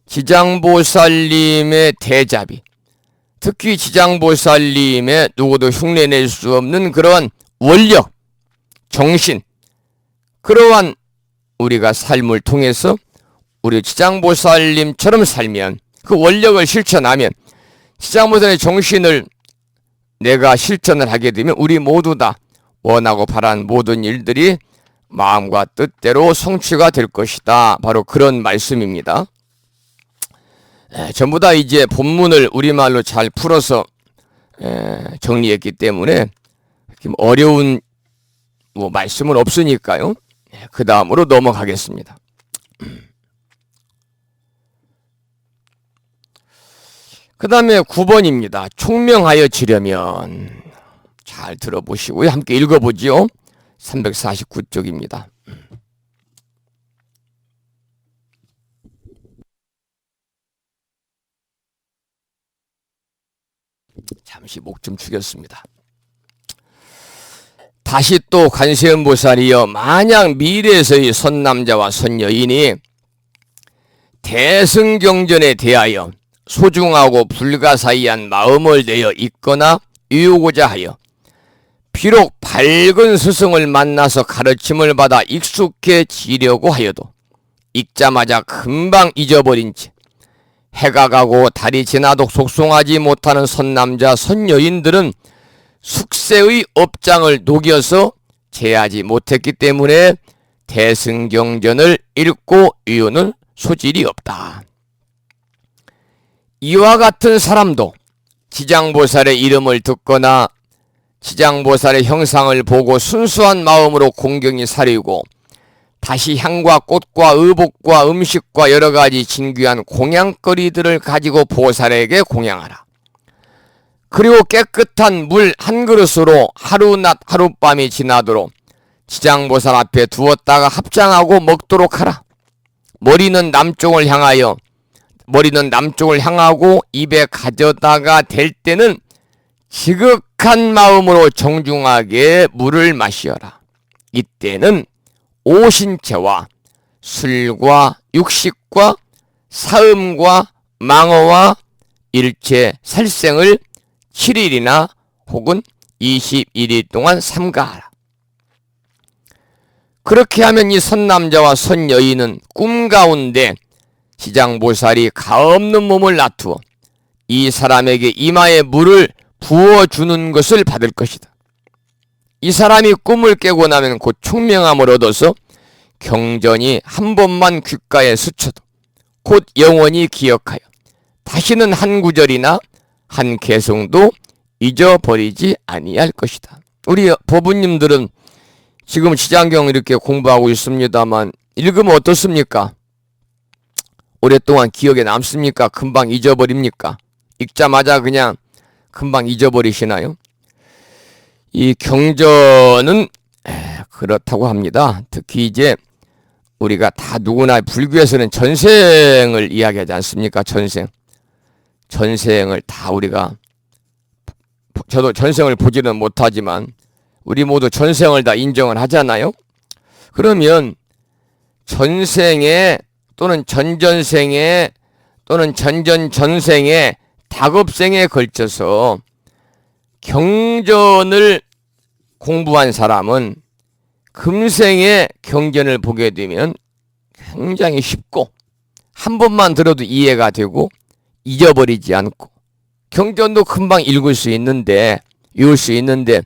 지장보살님의 대자비, 특히 지장보살님의 누구도 흉내낼 수 없는 그러한 원력, 정신, 그러한 우리가 삶을 통해서 우리 지장보살님처럼 살면, 그 원력을 실천하면, 지장보살의 정신을 내가 실천을 하게 되면 우리 모두 다 원하고 바라는 모든 일들이 마음과 뜻대로 성취가 될 것이다. 바로 그런 말씀입니다. 전부 다 이제 본문을 우리말로 잘 풀어서 정리했기 때문에 어려운 말씀은 없으니까요. 그 다음으로 넘어가겠습니다. 그 다음에 9번입니다. 총명하여 지려면. 잘 들어보시고요. 함께 읽어보지요. 349쪽입니다. 잠시 목 좀 축였습니다. 다시 또 관세음보살이여, 만약 미래에서의 선남자와 선여인이 대승경전에 대하여 소중하고 불가사의한 마음을 내어 읽거나 외우고자 하여 비록 밝은 스승을 만나서 가르침을 받아 익숙해지려고 하여도 읽자마자 금방 잊어버린 채 해가 가고 달이 지나도 속송하지 못하는 선남자 선여인들은 숙세의 업장을 녹여서 제하지 못했기 때문에 대승경전을 읽고 외우는 소질이 없다. 이와 같은 사람도 지장보살의 이름을 듣거나 지장보살의 형상을 보고 순수한 마음으로 공경이 사리고 다시 향과 꽃과 의복과 음식과 여러가지 진귀한 공양거리들을 가지고 보살에게 공양하라. 그리고 깨끗한 물 한 그릇으로 하루낮 하룻밤이 지나도록 지장보살 앞에 두었다가 합장하고 먹도록 하라. 머리는 남쪽을 향하고 입에 가져다가 댈 때는 지극한 마음으로 정중하게 물을 마시어라. 이때는 오신채와 술과 육식과 사음과 망어와 일체 살생을 7일이나 혹은 21일 동안 삼가하라. 그렇게 하면 이 선남자와 선여인은 꿈 가운데 시장보살이 가없는 몸을 놔두어 이 사람에게 이마에 물을 부어주는 것을 받을 것이다. 이 사람이 꿈을 깨고 나면 곧 총명함을 얻어서 경전이 한 번만 귓가에 스쳐도 곧 영원히 기억하여 다시는 한 구절이나 한 개성도 잊어버리지 아니할 것이다. 우리 법부님들은 지금 시장경 이렇게 공부하고 있습니다만 읽으면 어떻습니까? 오랫동안 기억에 남습니까? 금방 잊어버립니까? 읽자마자 그냥 금방 잊어버리시나요? 이 경전은 그렇다고 합니다. 특히 이제 우리가 다 누구나 불교에서는 전생을 이야기하지 않습니까? 전생을 다 우리가, 저도 전생을 보지는 못하지만 우리 모두 전생을 다 인정을 하잖아요. 그러면 전생에 또는 전전생에 또는 전전전생에 다급생에 걸쳐서 경전을 공부한 사람은 금생에 경전을 보게 되면 굉장히 쉽고 한 번만 들어도 이해가 되고 잊어버리지 않고 경전도 금방 읽을 수 있는데 외울 수 있는데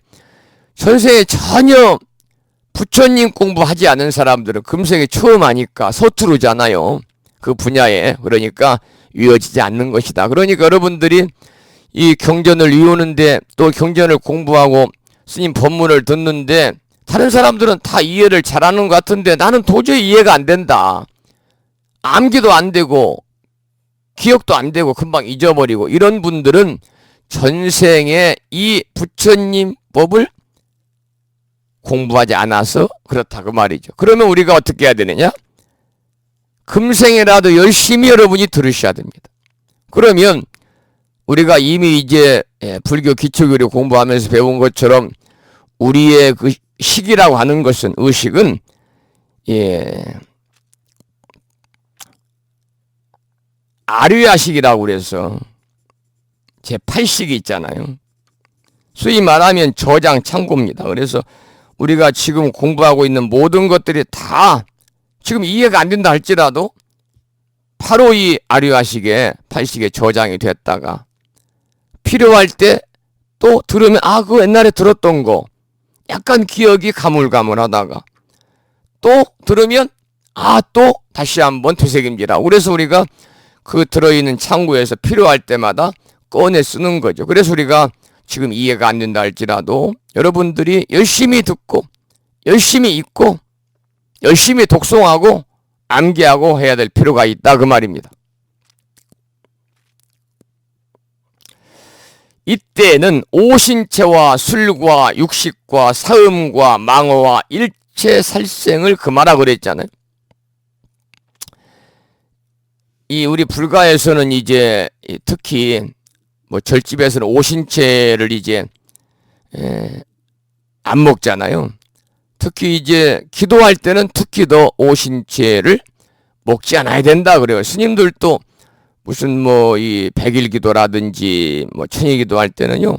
전생에 전혀 부처님 공부하지 않은 사람들은 금생에 처음 하니까 서투르잖아요. 그 분야에. 그러니까 외워지지 않는 것이다. 그러니까 여러분들이 이 경전을 외우는데 또 경전을 공부하고 스님 법문을 듣는데 다른 사람들은 다 이해를 잘하는 것 같은데 나는 도저히 이해가 안 된다. 암기도 안 되고 기억도 안 되고 금방 잊어버리고 이런 분들은 전생에 이 부처님 법을 공부하지 않아서 그렇다 그 말이죠. 그러면 우리가 어떻게 해야 되느냐? 금생에라도 열심히 여러분이 들으셔야 됩니다. 그러면 우리가 이미 이제 불교 기초교리 공부하면서 배운 것처럼 우리의 그 식이라고 하는 것은 의식은 아류야식이라고 그래서 제8식이 있잖아요. 소위 말하면 저장 창고입니다. 그래서 우리가 지금 공부하고 있는 모든 것들이 다 지금 이해가 안 된다 할지라도 바로 이 아류야식에 8식에 저장이 됐다가 필요할 때 또 들으면 그거 옛날에 들었던 거 약간 기억이 가물가물하다가 또 들으면 또 다시 한번 되새김질하고 그래서 우리가 그 들어있는 창구에서 필요할 때마다 꺼내 쓰는 거죠. 그래서 우리가 지금 이해가 안 된다 할지라도 여러분들이 열심히 듣고 열심히 읽고 열심히 독송하고 암기하고 해야 될 필요가 있다 그 말입니다. 이때는 오신채와 술과 육식과 사음과 망어와 일체 살생을 금하라 그랬잖아요. 이 우리 불가에서는 이제 특히 뭐 절집에서는 오신채를 이제 안 먹잖아요. 특히 이제 기도할 때는 특히 더 오신채를 먹지 않아야 된다 그래요. 스님들도 무슨 뭐 이 백일 기도라든지 뭐 천일 기도할 때는요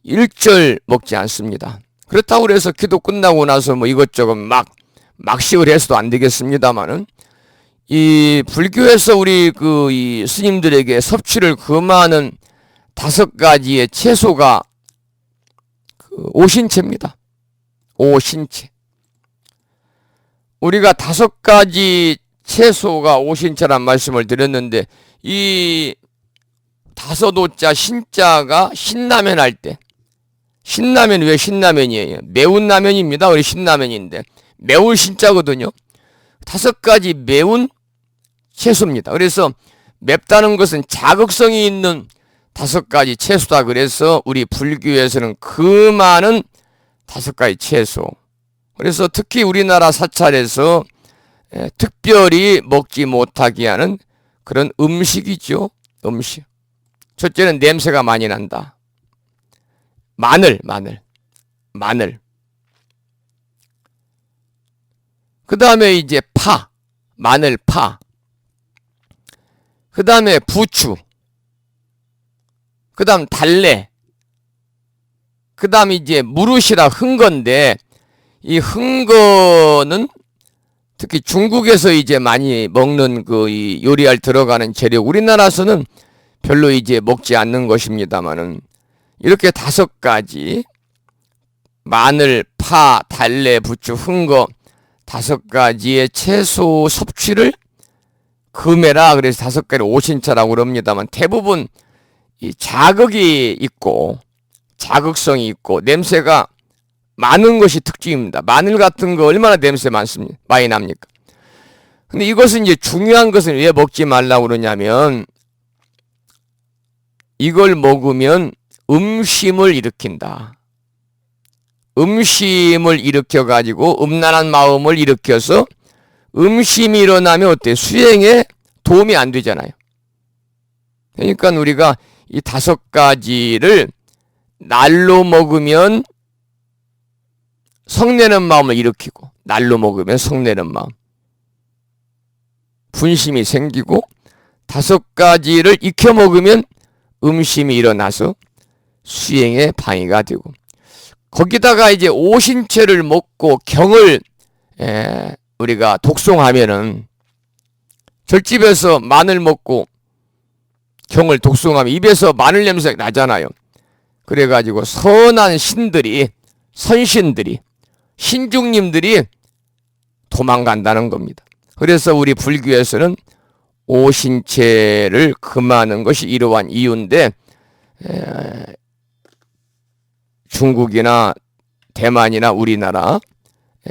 일절 먹지 않습니다. 그렇다고 그래서 기도 끝나고 나서 뭐 이것저것 막식을 해서도 안 되겠습니다만은 이 불교에서 우리 그 이 스님들에게 섭취를 금하는 5가지의 채소가 그 오신채입니다. 오신채. 우리가 5가지 채소가 오신채란 말씀을 드렸는데 이 5오자 신자가 신라면 할 때 신라면 왜 신라면이에요? 매운 라면입니다. 우리 신라면인데 매울 신자거든요. 5가지 매운 채소입니다. 그래서 맵다는 것은 자극성이 있는 5가지 채소다. 그래서 우리 불교에서는 그 많은 5가지 채소. 그래서 특히 우리나라 사찰에서 특별히 먹지 못하게 하는 그런 음식이죠. 음식. 첫째는 냄새가 많이 난다. 마늘. 그 다음에 이제 마늘파. 그 다음에 부추. 그 다음 달래. 그 다음 이제 무릇이라 흥건데, 이 흥건은 특히 중국에서 이제 많이 먹는 이 요리할 들어가는 재료, 우리나라에서는 별로 이제 먹지 않는 것입니다만은, 이렇게 5가지, 마늘, 파, 달래, 부추, 흥거 5가지의 채소 섭취를 금해라. 그래서 5가지 오신채라고 그럽니다만, 대부분 이 자극이 있고 자극성이 있고 냄새가 많은 것이 특징입니다. 마늘 같은 거 얼마나 냄새 많이 납니까? 근데 이것은 이제 중요한 것은 왜 먹지 말라고 그러냐면, 이걸 먹으면 음심을 일으킨다. 음심을 일으켜가지고 음란한 마음을 일으켜서 음심이 일어나면 어때? 수행에 도움이 안 되잖아요. 그러니까 우리가 이 5가지를 날로 먹으면 성내는 마음을 일으키고, 날로 먹으면 성내는 마음, 분심이 생기고, 5가지를 익혀 먹으면 음심이 일어나서 수행에 방해가 되고, 거기다가 이제 오신채를 먹고 경을 우리가 독송하면은, 절집에서 마늘 먹고 경을 독송하면 입에서 마늘 냄새가 나잖아요. 그래가지고 선한 신들이, 선신들이, 신중님들이 도망간다는 겁니다. 그래서 우리 불교에서는 오신채를 금하는 것이 이러한 이유인데, 중국이나 대만이나 우리나라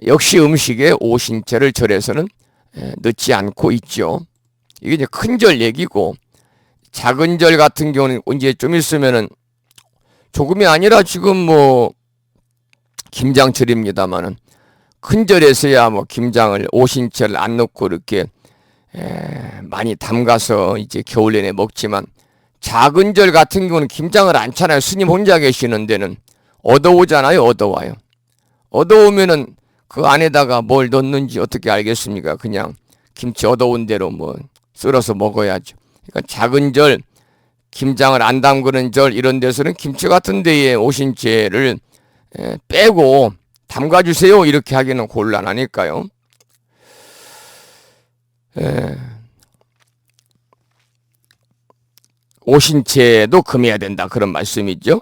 역시 음식에 오신채를 절에서는 넣지 않고 있죠. 이게 이제 큰 절 얘기고, 작은 절 같은 경우는 이제 좀 있으면은, 조금이 아니라 지금 뭐 김장철입니다만은, 큰 절에서야 뭐 김장을 오신채를 안 넣고 이렇게 많이 담가서 이제 겨울 내내 먹지만, 작은 절 같은 경우는 김장을 안 차나요. 스님 혼자 계시는 데는 얻어오잖아요. 얻어와요. 얻어오면은 그 안에다가 뭘 넣는지 어떻게 알겠습니까? 그냥 김치 얻어온 대로 뭐 썰어서 먹어야죠. 그러니까 작은 절, 김장을 안 담그는 절, 이런 데서는 김치 같은 데에 오신채를 빼고 담가주세요 이렇게 하기는 곤란하니까요. 오신채도 금해야 된다, 그런 말씀이죠.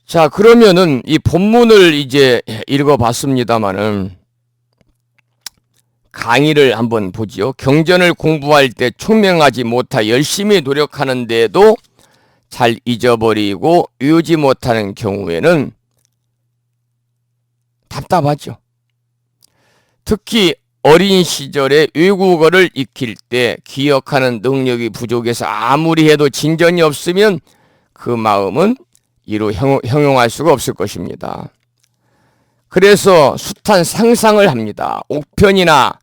자, 그러면은 이 본문을 이제 읽어봤습니다마는 강의를 한번 보지요. 경전을 공부할 때 총명하지 못하 열심히 노력하는데도 잘 잊어버리고 외우지 못하는 경우에는 답답하죠. 특히 어린 시절에 외국어를 익힐 때 기억하는 능력이 부족해서 아무리 해도 진전이 없으면 그 마음은 이로 형용할 수가 없을 것입니다. 그래서 숱한 상상을 합니다. 옥편이나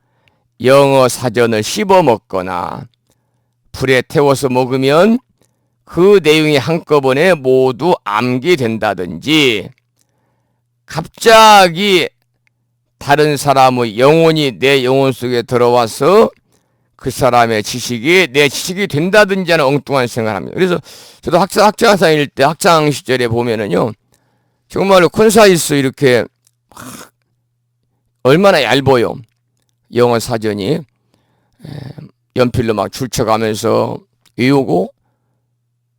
영어 사전을 씹어 먹거나 불에 태워서 먹으면 그 내용이 한꺼번에 모두 암기된다든지, 갑자기 다른 사람의 영혼이 내 영혼 속에 들어와서 그 사람의 지식이 내 지식이 된다든지 하는 엉뚱한 생각을 합니다. 그래서 저도 학창사일 때, 학창 시절에 보면은요, 정말로 콘사이스 이렇게 얼마나 얇아요. 영어 사전이 연필로 막 줄쳐가면서 외우고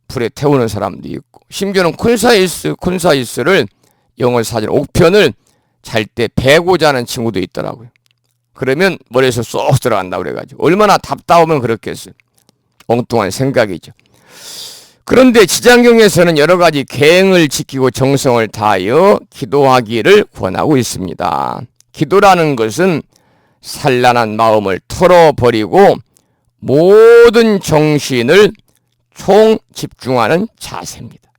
불에 태우는 사람도 있고, 심지어는 콘사이스를 영어 사전 옥편을 잘 때 베고 자는 친구도 있더라고요. 그러면 머리에서 쏙 들어간다고 그래가지고 얼마나 답답하면 그렇겠어요. 엉뚱한 생각이죠. 그런데 지장경에서는 여러 가지 계행을 지키고 정성을 다하여 기도하기를 권하고 있습니다. 기도라는 것은 산란한 마음을 털어버리고 모든 정신을 총 집중하는 자세입니다.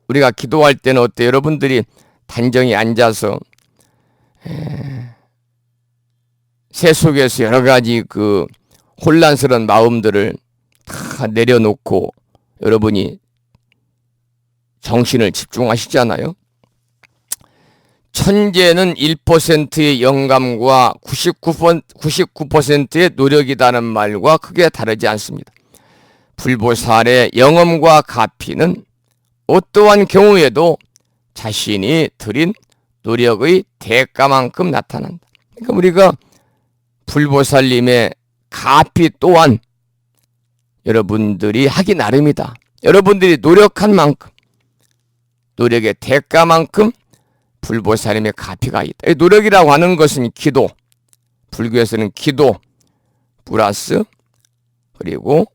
우리가 기도할 때는 어때요? 여러분들이 단정히 앉아서 새 속에서 여러 가지 그 혼란스러운 마음들을 다 내려놓고 여러분이 정신을 집중하시잖아요. 천재는 1%의 영감과 99%의 노력이라는 말과 크게 다르지 않습니다. 불보살의 영험과 가피는 어떠한 경우에도 자신이 들인 노력의 대가만큼 나타난다. 그러니까 우리가 불보살님의 가피 또한 여러분들이 하기 나름이다. 여러분들이 노력한 만큼, 노력의 대가만큼 불보살님의 가피가 있다. 노력이라고 하는 것은 기도, 불교에서는 기도 플러스 그리고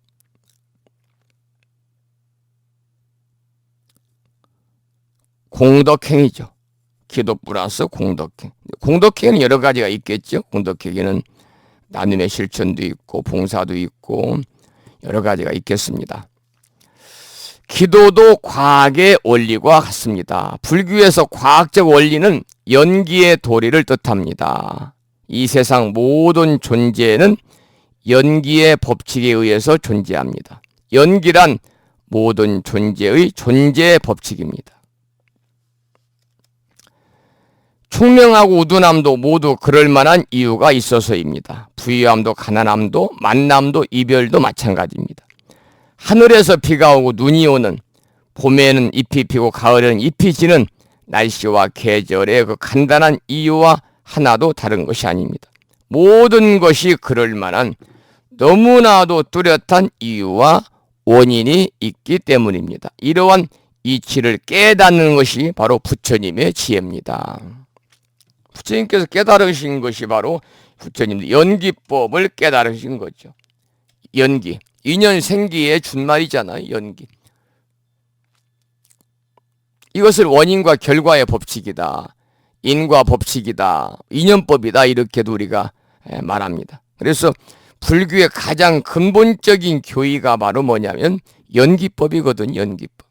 공덕행위죠. 기도 플러스 공덕행. 공덕행위는 여러 가지가 있겠죠. 공덕행위는 나눔의 실천도 있고 봉사도 있고 여러 가지가 있겠습니다. 기도도 과학의 원리와 같습니다. 불교에서 과학적 원리는 연기의 도리를 뜻합니다. 이 세상 모든 존재는 연기의 법칙에 의해서 존재합니다. 연기란 모든 존재의 존재 법칙입니다. 총명하고 우둔함도 모두 그럴 만한 이유가 있어서입니다. 부유함도 가난함도 만남도 이별도 마찬가지입니다. 하늘에서 비가 오고 눈이 오는, 봄에는 잎이 피고 가을에는 잎이 지는 날씨와 계절의 그 간단한 이유와 하나도 다른 것이 아닙니다. 모든 것이 그럴 만한 너무나도 뚜렷한 이유와 원인이 있기 때문입니다. 이러한 이치를 깨닫는 것이 바로 부처님의 지혜입니다. 부처님께서 깨달으신 것이 바로 부처님 연기법을 깨달으신 거죠. 연기, 인연생기의 준말이잖아요. 연기. 이것을 원인과 결과의 법칙이다, 인과 법칙이다, 인연법이다 이렇게도 우리가 말합니다. 그래서 불교의 가장 근본적인 교의가 바로 뭐냐면 연기법이거든요. 연기법.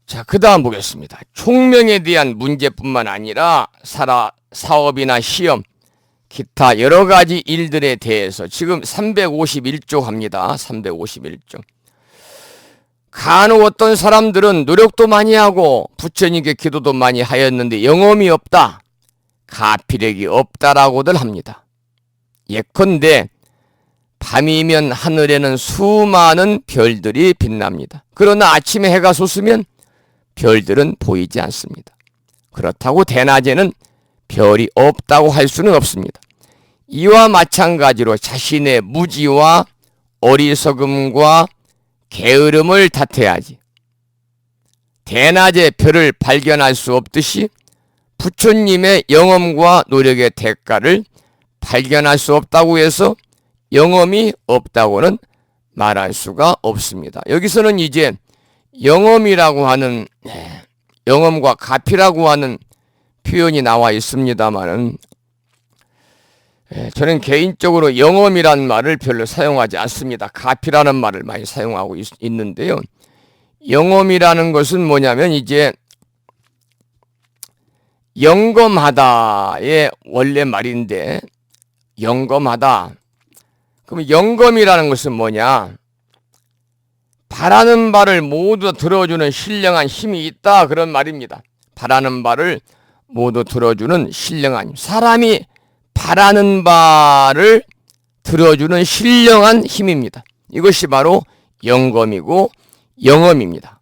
자, 그 다음 보겠습니다. 총명에 대한 문제뿐만 아니라 사업이나 시험, 기타 여러 가지 일들에 대해서 지금 351조 합니다. 351조. 간혹 어떤 사람들은 노력도 많이 하고 부처님께 기도도 많이 하였는데 영험이 없다, 가피력이 없다라고들 합니다. 예컨대 밤이면 하늘에는 수많은 별들이 빛납니다. 그러나 아침에 해가 솟으면 별들은 보이지 않습니다. 그렇다고 대낮에는 별이 없다고 할 수는 없습니다. 이와 마찬가지로 자신의 무지와 어리석음과 게으름을 탓해야지 대낮에 별을 발견할 수 없듯이 부처님의 영험과 노력의 대가를 발견할 수 없다고 해서 영험이 없다고는 말할 수가 없습니다. 여기서는 이제 영험이라고 하는, 영험과 가피라고 하는 표현이 나와 있습니다만은 저는 개인적으로 영험이라는 말을 별로 사용하지 않습니다. 가피라는 말을 많이 사용하고 있는데요. 영험이라는 것은 뭐냐면 이제 영검하다의 원래 말인데, 영검하다. 그럼 영검이라는 것은 뭐냐? 바라는 바를 모두 들어주는 신령한 힘이 있다, 그런 말입니다. 바라는 바를 모두 들어주는 신령한 힘. 사람이 바라는 바를 들어주는 신령한 힘입니다. 이것이 바로 영검이고 영험입니다.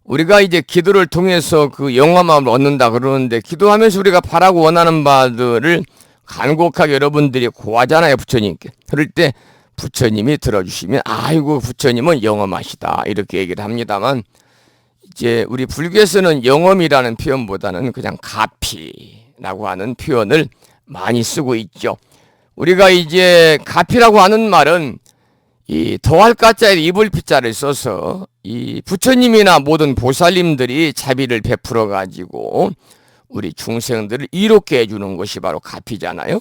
우리가 이제 기도를 통해서 그 영험함을 얻는다 그러는데, 기도하면서 우리가 바라고 원하는 바들을 간곡하게 여러분들이 고하잖아요, 부처님께. 그럴 때 부처님이 들어주시면 아이고 부처님은 영험하시다 이렇게 얘기를 합니다만, 이제 우리 불교에서는 영험이라는 표현보다는 그냥 가피라고 하는 표현을 많이 쓰고 있죠. 우리가 이제 가피라고 하는 말은 이 더할 가짜에 이불 피자를 써서 이 부처님이나 모든 보살님들이 자비를 베풀어 가지고 우리 중생들을 이롭게 해주는 것이 바로 가피잖아요.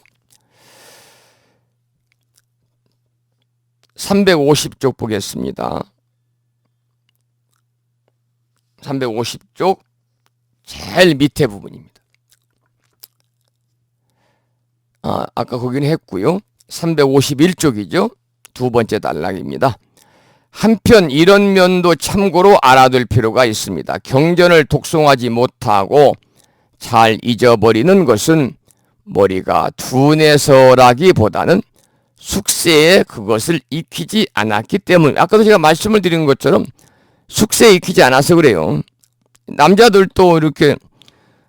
350쪽 보겠습니다. 350쪽 제일 밑에 부분입니다. 아까 거기는 했고요. 351쪽이죠. 두 번째 단락입니다. 한편 이런 면도 참고로 알아둘 필요가 있습니다. 경전을 독송하지 못하고 잘 잊어버리는 것은 머리가 둔해서라기보다는 숙세에 그것을 익히지 않았기 때문에, 아까도 제가 말씀을 드린 것처럼 숙세에 익히지 않아서 그래요. 남자들도 이렇게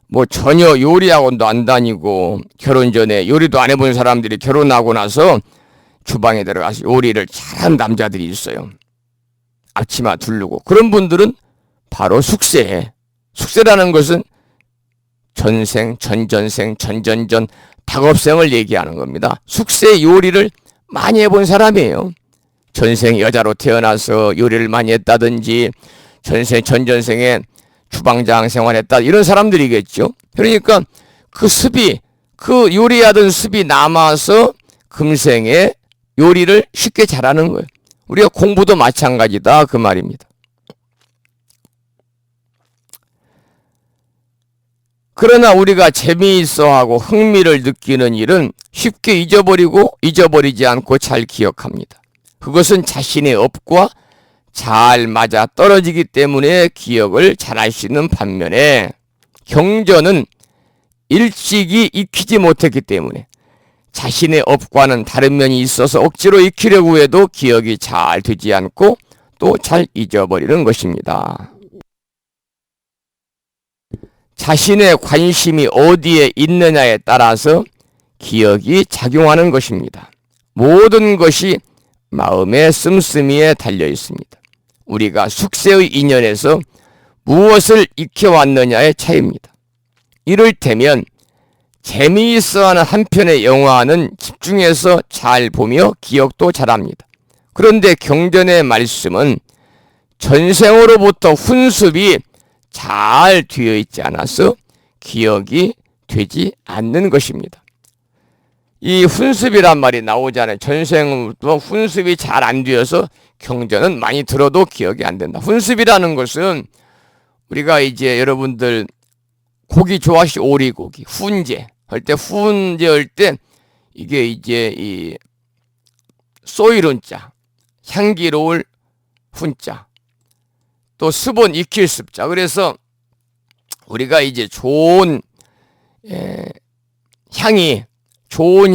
뭐 전혀 요리학원도 안 다니고 결혼 전에 요리도 안 해본 사람들이 결혼하고 나서 주방에 들어가서 요리를 잘하는 남자들이 있어요. 앞치마 두르고. 그런 분들은 바로 숙세라는 것은 전생, 전전생, 전전전 박업생을 얘기하는 겁니다. 숙세 요리를 많이 해본 사람이에요. 전생 여자로 태어나서 요리를 많이 했다든지 전생, 전전생에 주방장 생활했다, 이런 사람들이겠죠. 그러니까 그 습이, 그 요리하던 습이 남아서 금생에 요리를 쉽게 잘하는 거예요. 우리가 공부도 마찬가지다, 그 말입니다. 그러나 우리가 재미있어하고 흥미를 느끼는 일은 쉽게 잊어버리고 잊어버리지 않고 잘 기억합니다. 그것은 자신의 업과 잘 맞아 떨어지기 때문에 기억을 잘할 수 있는 반면에, 경전은 일찍이 익히지 못했기 때문에 자신의 업과는 다른 면이 있어서 억지로 익히려고 해도 기억이 잘 되지 않고 또 잘 잊어버리는 것입니다. 자신의 관심이 어디에 있느냐에 따라서 기억이 작용하는 것입니다. 모든 것이 마음의 씀씀이에 달려 있습니다. 우리가 숙세의 인연에서 무엇을 익혀왔느냐의 차이입니다. 이를테면 재미있어하는 한 편의 영화는 집중해서 잘 보며 기억도 잘합니다. 그런데 경전의 말씀은 전생으로부터 훈습이 잘 되어 있지 않아서 기억이 되지 않는 것입니다. 이 훈습이란 말이 나오잖아요. 전생부터 훈습이 잘 안 되어서 경전은 많이 들어도 기억이 안 된다. 훈습이라는 것은 우리가 이제 여러분들 고기 좋아하시, 오리고기, 훈제 할 때 이게 이제 이 쏘이룬자, 향기로울 훈자, 또 습은 익힐 습자. 그래서 우리가 이제 좋은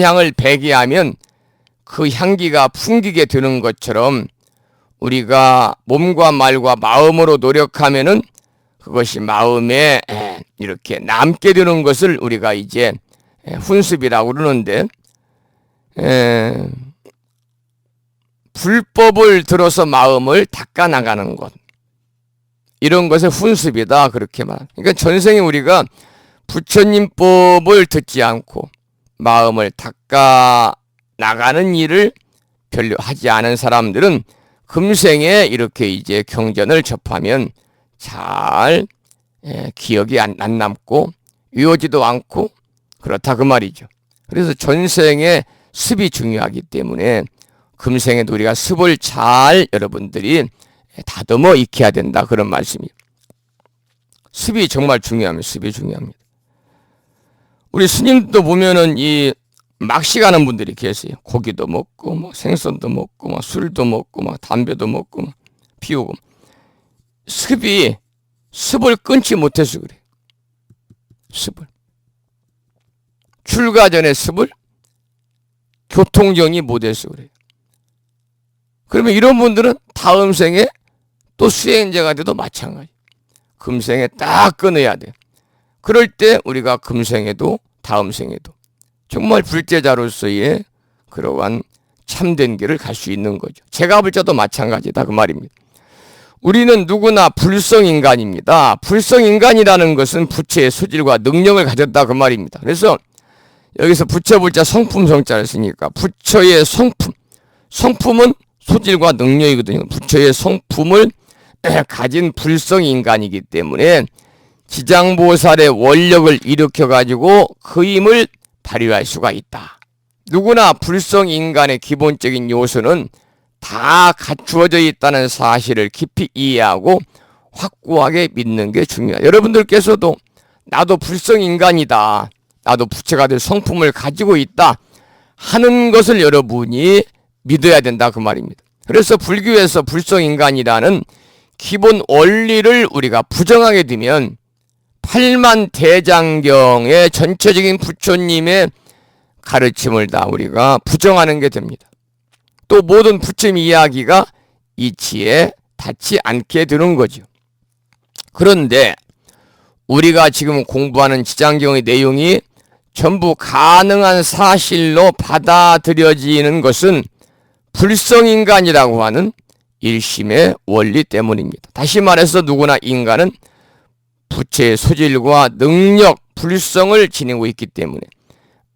향을 배게 하면 그 향기가 풍기게 되는 것처럼 우리가 몸과 말과 마음으로 노력하면은 그것이 마음에 이렇게 남게 되는 것을 우리가 이제 훈습이라고 그러는데, 불법을 들어서 마음을 닦아 나가는 것, 이런 것을 훈습이다, 그렇게 말합니다. 그러니까 전생에 우리가 부처님 법을 듣지 않고 마음을 닦아 나가는 일을 별로 하지 않은 사람들은 금생에 이렇게 이제 경전을 접하면 잘 기억이 안 남고 외우지도 않고 그렇다, 그 말이죠. 그래서 전생에 습이 중요하기 때문에 금생에도 우리가 습을 잘 여러분들이 다듬어 익혀야 된다, 그런 말씀이에요. 습이 정말 중요합니다. 습이 중요합니다. 우리 스님도 보면은 이 막시 가는 분들이 계세요. 고기도 먹고 뭐 생선도 먹고 뭐 술도 먹고 뭐 담배도 먹고 뭐 피우고. 습을 끊지 못해서 그래. 습을. 출가 전에 습을 교통정이 못해서 그래요. 그러면 이런 분들은 다음 생에 또 수행자가 돼도 마찬가지. 금생에 딱 끊어야 돼. 그럴 때 우리가 금생에도 다음 생에도 정말 불제자로서의 그러한 참된 길을 갈 수 있는 거죠. 제가 불자도 마찬가지다, 그 말입니다. 우리는 누구나 불성인간입니다. 불성인간이라는 것은 부처의 소질과 능력을 가졌다, 그 말입니다. 그래서 여기서 부처 불자 성품 성자를 쓰니까 부처의 성품은 소질과 능력이거든요. 부처의 성품을 가진 불성인간이기 때문에 지장보살의 원력을 일으켜가지고 그 힘을 발휘할 수가 있다. 누구나 불성인간의 기본적인 요소는 다 갖추어져 있다는 사실을 깊이 이해하고 확고하게 믿는 게 중요해요. 여러분들께서도 나도 불성인간이다, 나도 부처가 될 성품을 가지고 있다 하는 것을 여러분이 믿어야 된다 그 말입니다. 그래서 불교에서 불성인간이라는 기본 원리를 우리가 부정하게 되면 팔만대장경의 전체적인 부처님의 가르침을 다 우리가 부정하는 게 됩니다. 또 모든 부처님 이야기가 이치에 닿지 않게 되는 거죠. 그런데 우리가 지금 공부하는 지장경의 내용이 전부 가능한 사실로 받아들여지는 것은 불성인간이라고 하는 일심의 원리 때문입니다. 다시 말해서 누구나 인간은 부처의 소질과 능력, 불성을 지니고 있기 때문에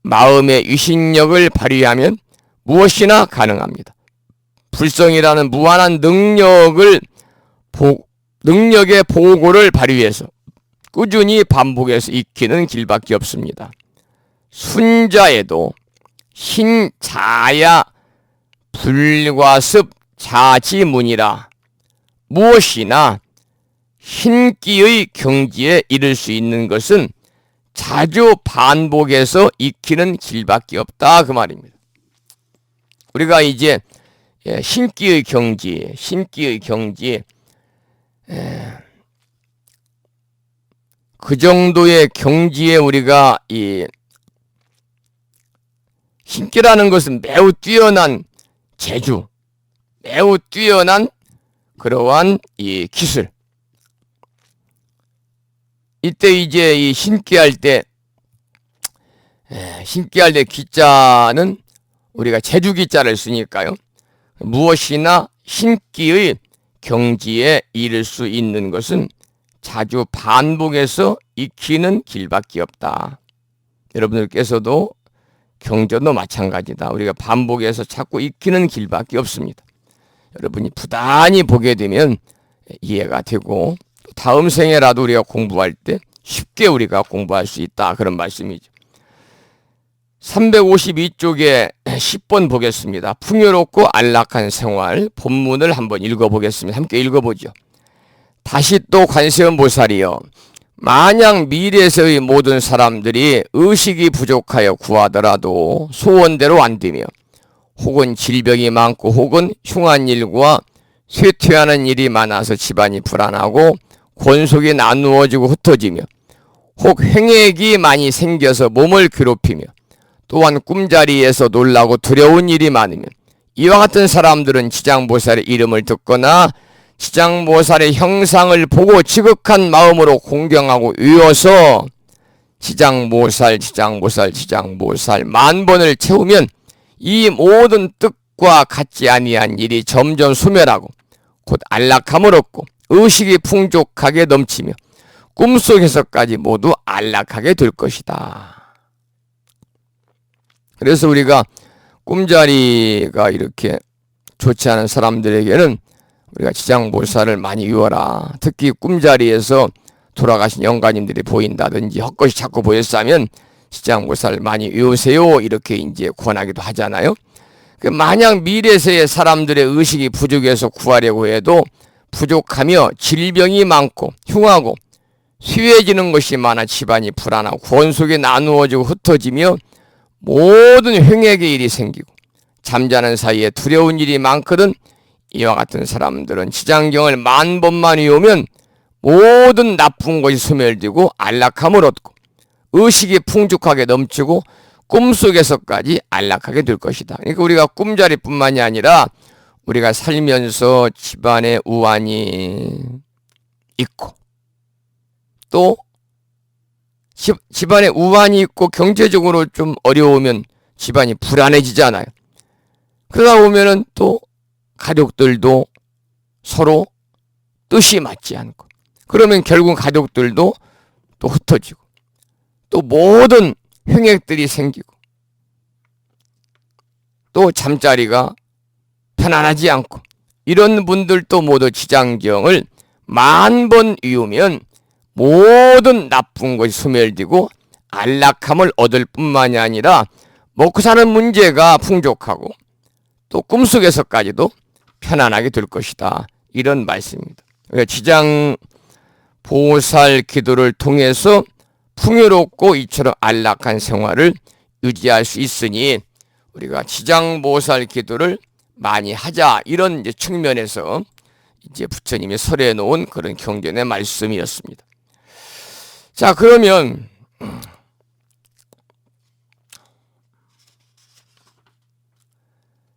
마음의 유신력을 발휘하면 무엇이나 가능합니다. 불성이라는 무한한 능력의 보고를 발휘해서 꾸준히 반복해서 익히는 길밖에 없습니다. 순자에도 신자야 불과습 자지문이라 무엇이나 신기의 경지에 이를 수 있는 것은 자주 반복해서 익히는 길밖에 없다 그 말입니다. 우리가 이제 신기의 경지, 그 정도의 경지에 우리가 이 신기라는 것은 매우 뛰어난 재주, 매우 뛰어난 그러한 이 기술. 이때 이제 이 신기할 때 기자는 우리가 재주 기자를 쓰니까요. 무엇이나 신기의 경지에 이를 수 있는 것은 자주 반복해서 익히는 길밖에 없다. 여러분들께서도 경전도 마찬가지다. 우리가 반복해서 자꾸 익히는 길밖에 없습니다. 여러분이 부단히 보게 되면 이해가 되고 다음 생에라도 우리가 공부할 때 쉽게 우리가 공부할 수 있다. 그런 말씀이죠. 352쪽에 10번 보겠습니다. 풍요롭고 안락한 생활 본문을 한번 읽어보겠습니다. 함께 읽어보죠. 다시 또 관세음보살이여 만약 미래에서의 모든 사람들이 의식이 부족하여 구하더라도 소원대로 안 되며 혹은 질병이 많고 혹은 흉한 일과 쇠퇴하는 일이 많아서 집안이 불안하고 권속이 나누어지고 흩어지며 혹 행액이 많이 생겨서 몸을 괴롭히며 또한 꿈자리에서 놀라고 두려운 일이 많으면 이와 같은 사람들은 지장보살의 이름을 듣거나 지장보살의 형상을 보고 지극한 마음으로 공경하고 외워서 지장보살 만 번을 채우면 이 모든 뜻과 같지 아니한 일이 점점 소멸하고 곧 안락함을 얻고 의식이 풍족하게 넘치며 꿈속에서까지 모두 안락하게 될 것이다. 그래서 우리가 꿈자리가 이렇게 좋지 않은 사람들에게는 우리가 지장보살을 많이 외워라. 특히 꿈자리에서 돌아가신 영가님들이 보인다든지 헛것이 자꾸 보였으면 지장보살 많이 외우세요. 이렇게 이제 권하기도 하잖아요. 만약 미래세의 사람들의 의식이 부족해서 구하려고 해도 부족하며 질병이 많고 흉하고 쇠해지는 것이 많아 집안이 불안하고 권속이 나누어지고 흩어지며 모든 횡액의 일이 생기고 잠자는 사이에 두려운 일이 많거든 이와 같은 사람들은 지장경을 만 번만 외우면 모든 나쁜 것이 소멸되고 안락함을 얻고 의식이 풍족하게 넘치고 꿈속에서까지 안락하게 될 것이다. 그러니까 우리가 꿈자리뿐만이 아니라 우리가 살면서 집안에 우환이 있고 또 집안에 우환이 있고 경제적으로 좀 어려우면 집안이 불안해지잖아요. 그러다 보면은 또 가족들도 서로 뜻이 맞지 않고 그러면 결국 가족들도 또 흩어지고 또 모든 횡액들이 생기고 또 잠자리가 편안하지 않고 이런 분들도 모두 지장경을 만 번 외우면 모든 나쁜 것이 소멸되고 안락함을 얻을 뿐만이 아니라 먹고 사는 문제가 풍족하고 또 꿈속에서까지도 편안하게 될 것이다. 이런 말씀입니다. 그러니까 지장보살 기도를 통해서 풍요롭고 이처럼 안락한 생활을 유지할 수 있으니 우리가 지장보살 기도를 많이 하자, 이런 이제 측면에서 이제 부처님이 설해 놓은 그런 경전의 말씀이었습니다. 자, 그러면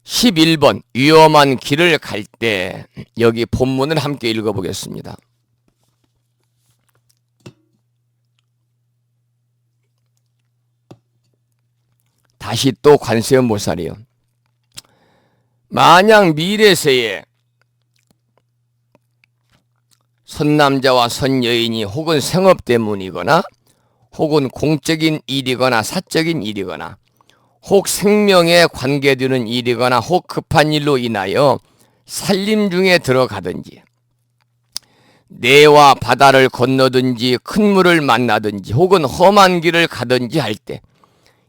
11번 위험한 길을 갈 때, 여기 본문을 함께 읽어보겠습니다. 다시 또 관세음보살이요. 만약 미래세에 선남자와 선여인이 혹은 생업 때문이거나 혹은 공적인 일이거나 사적인 일이거나 혹 생명에 관계되는 일이거나 혹 급한 일로 인하여 산림 중에 들어가든지 내와 바다를 건너든지 큰 물을 만나든지 혹은 험한 길을 가든지 할 때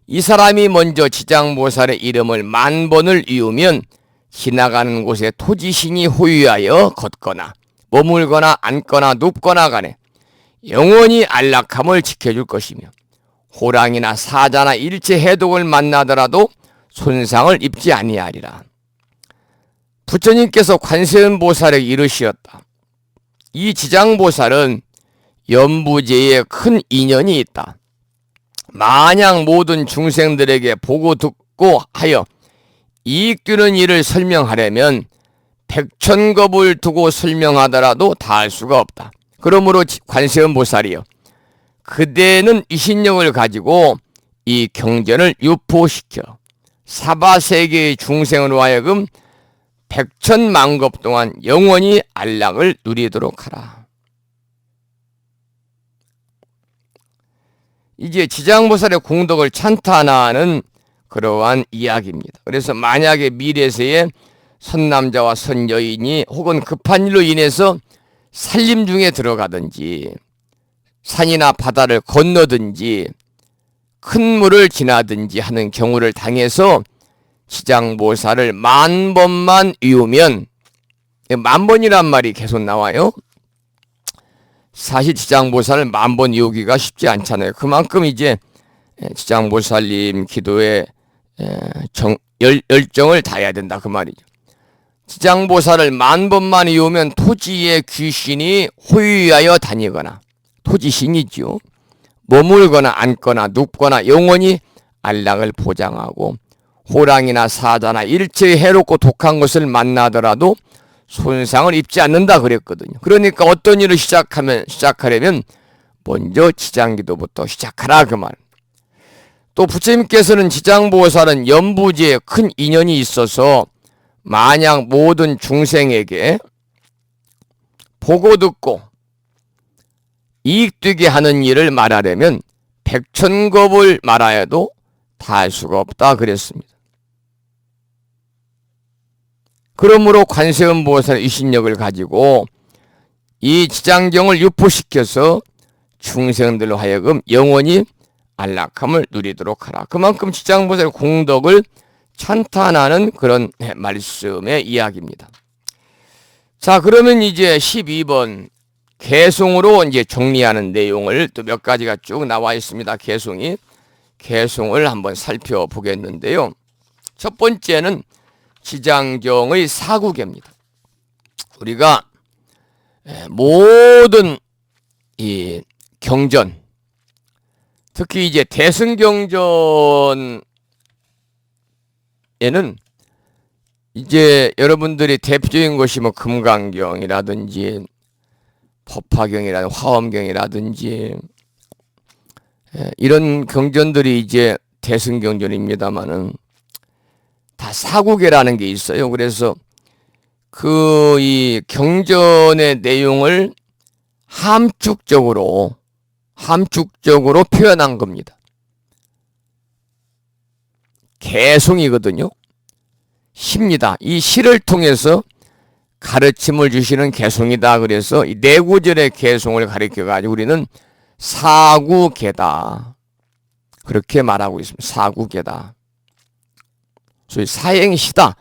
이 사람이 먼저 지장보살의 이름을 10,000번을 이으면 지나가는 곳에 토지신이 호위하여 걷거나 머물거나 앉거나 눕거나 간에 영원히 안락함을 지켜줄 것이며 호랑이나 사자나 일체 해독을 만나더라도 손상을 입지 아니하리라. 부처님께서 관세음보살에게 이르시었다. 이 지장보살은 연부제에 큰 인연이 있다. 만약 모든 중생들에게 보고 듣고 하여 이익되는 일을 설명하려면 백천겁을 두고 설명하더라도 다 할 수가 없다. 그러므로 관세음보살이여, 그대는 이신력을 가지고 이 경전을 유포시켜 사바세계의 중생으로 하여금 백천만겁 동안 영원히 안락을 누리도록 하라. 이제 지장보살의 공덕을 찬탄하는 그러한 이야기입니다. 그래서 만약에 미래세에 선남자와 선여인이 혹은 급한 일로 인해서 산림 중에 들어가든지 산이나 바다를 건너든지 큰 물을 지나든지 하는 경우를 당해서 지장보살을 10,000번만 이으면, 10,000번이란 말이 계속 나와요. 사실 지장보살을 10,000번 이으기가 쉽지 않잖아요. 그만큼 이제 지장보살님 기도에 열정을 다해야 된다, 그 말이죠. 지장보살을 10,000번만 이으면 토지의 귀신이 호위하여 다니거나, 토지신이죠, 머물거나 앉거나 눕거나 영원히 안락을 보장하고 호랑이나 사자나 일체의 해롭고 독한 것을 만나더라도 손상을 입지 않는다 그랬거든요. 그러니까 어떤 일을 시작하려면 먼저 지장기도부터 시작하라, 그 말. 또 부처님께서는 지장보살은 연부제에 큰 인연이 있어서 만약 모든 중생에게 보고 듣고 이익되게 하는 일을 말하려면 백천겁을 말하여도 다 할 수가 없다 그랬습니다. 그러므로 관세음보살의 이신력을 가지고 이 지장경을 유포시켜서 중생들로 하여금 영원히 안락함을 누리도록 하라. 그만큼 지장보살의 공덕을 찬탄하는 그런 말씀의 이야기입니다. 자, 그러면 이제 12번 개송으로 이제 정리하는 내용을 또 몇 가지가 쭉 나와 있습니다. 개송을 한번 살펴보겠는데요. 첫 번째는 지장경의 사구계입니다. 우리가 모든 이 경전, 특히 이제 대승경전에는 이제 여러분들이 대표적인 것이 뭐 금강경이라든지 법화경이라든지 화엄경이라든지 이런 경전들이 이제 대승경전입니다만은 다 사구계라는 게 있어요. 그래서 그 이 경전의 내용을 함축적으로 표현한 겁니다. 개송이거든요. 시입니다. 이 시를 통해서 가르침을 주시는 개송이다. 그래서 이 네 구절의 개송을 가르쳐가지고 우리는 사구계다, 그렇게 말하고 있습니다. 사구계다. 소위 사행시다,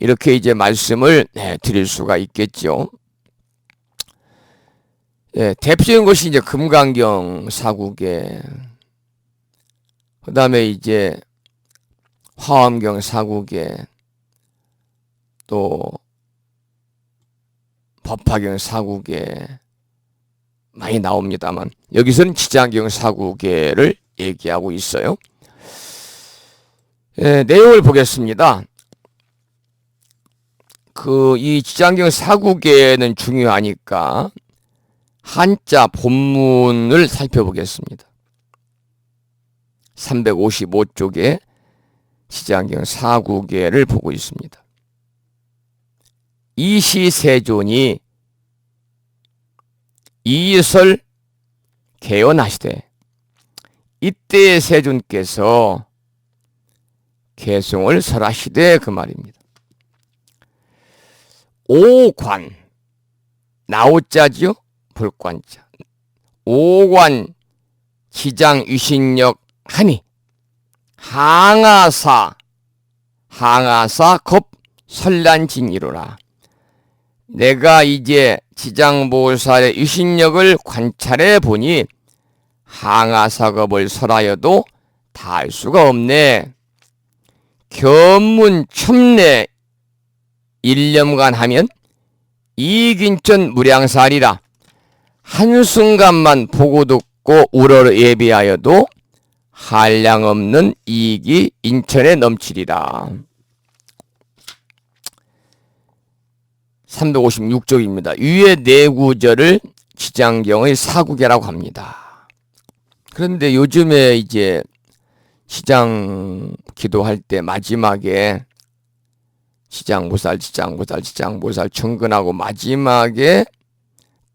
이렇게 이제 말씀을 드릴 수가 있겠죠. 대표적인 것이 이제 금강경 사국에, 그 다음에 이제 화엄경 사국에, 또 법화경 사국에 많이 나옵니다만 여기서는 지장경 사국에를 얘기하고 있어요. 내용을 보겠습니다. 이 지장경 사국에는 중요하니까 한자 본문을 살펴보겠습니다. 355쪽에 지장경 사국에를 보고 있습니다. 이시세존이 이설 개연하시되, 이때의 세존께서 개송을 설하시되, 그 말입니다. 오관, 나오자지요? 볼관자. 오관 지장 유신력 하니 항아사 겁 설란진이로라. 내가 이제 지장보살의 유신력을 관찰해 보니 항아사겁을 설하여도 다 할 수가 없네. 견문 첨내 1년간 하면 이익인천 무량살이라. 한순간만 보고 듣고 우러러 예비하여도 한량없는 이익이 인천에 넘치리라. 356쪽입니다. 위의 네 구절을 지장경의 사국에라고 합니다. 그런데 요즘에 이제 지장 기도할 때 마지막에 지장보살 정근하고 마지막에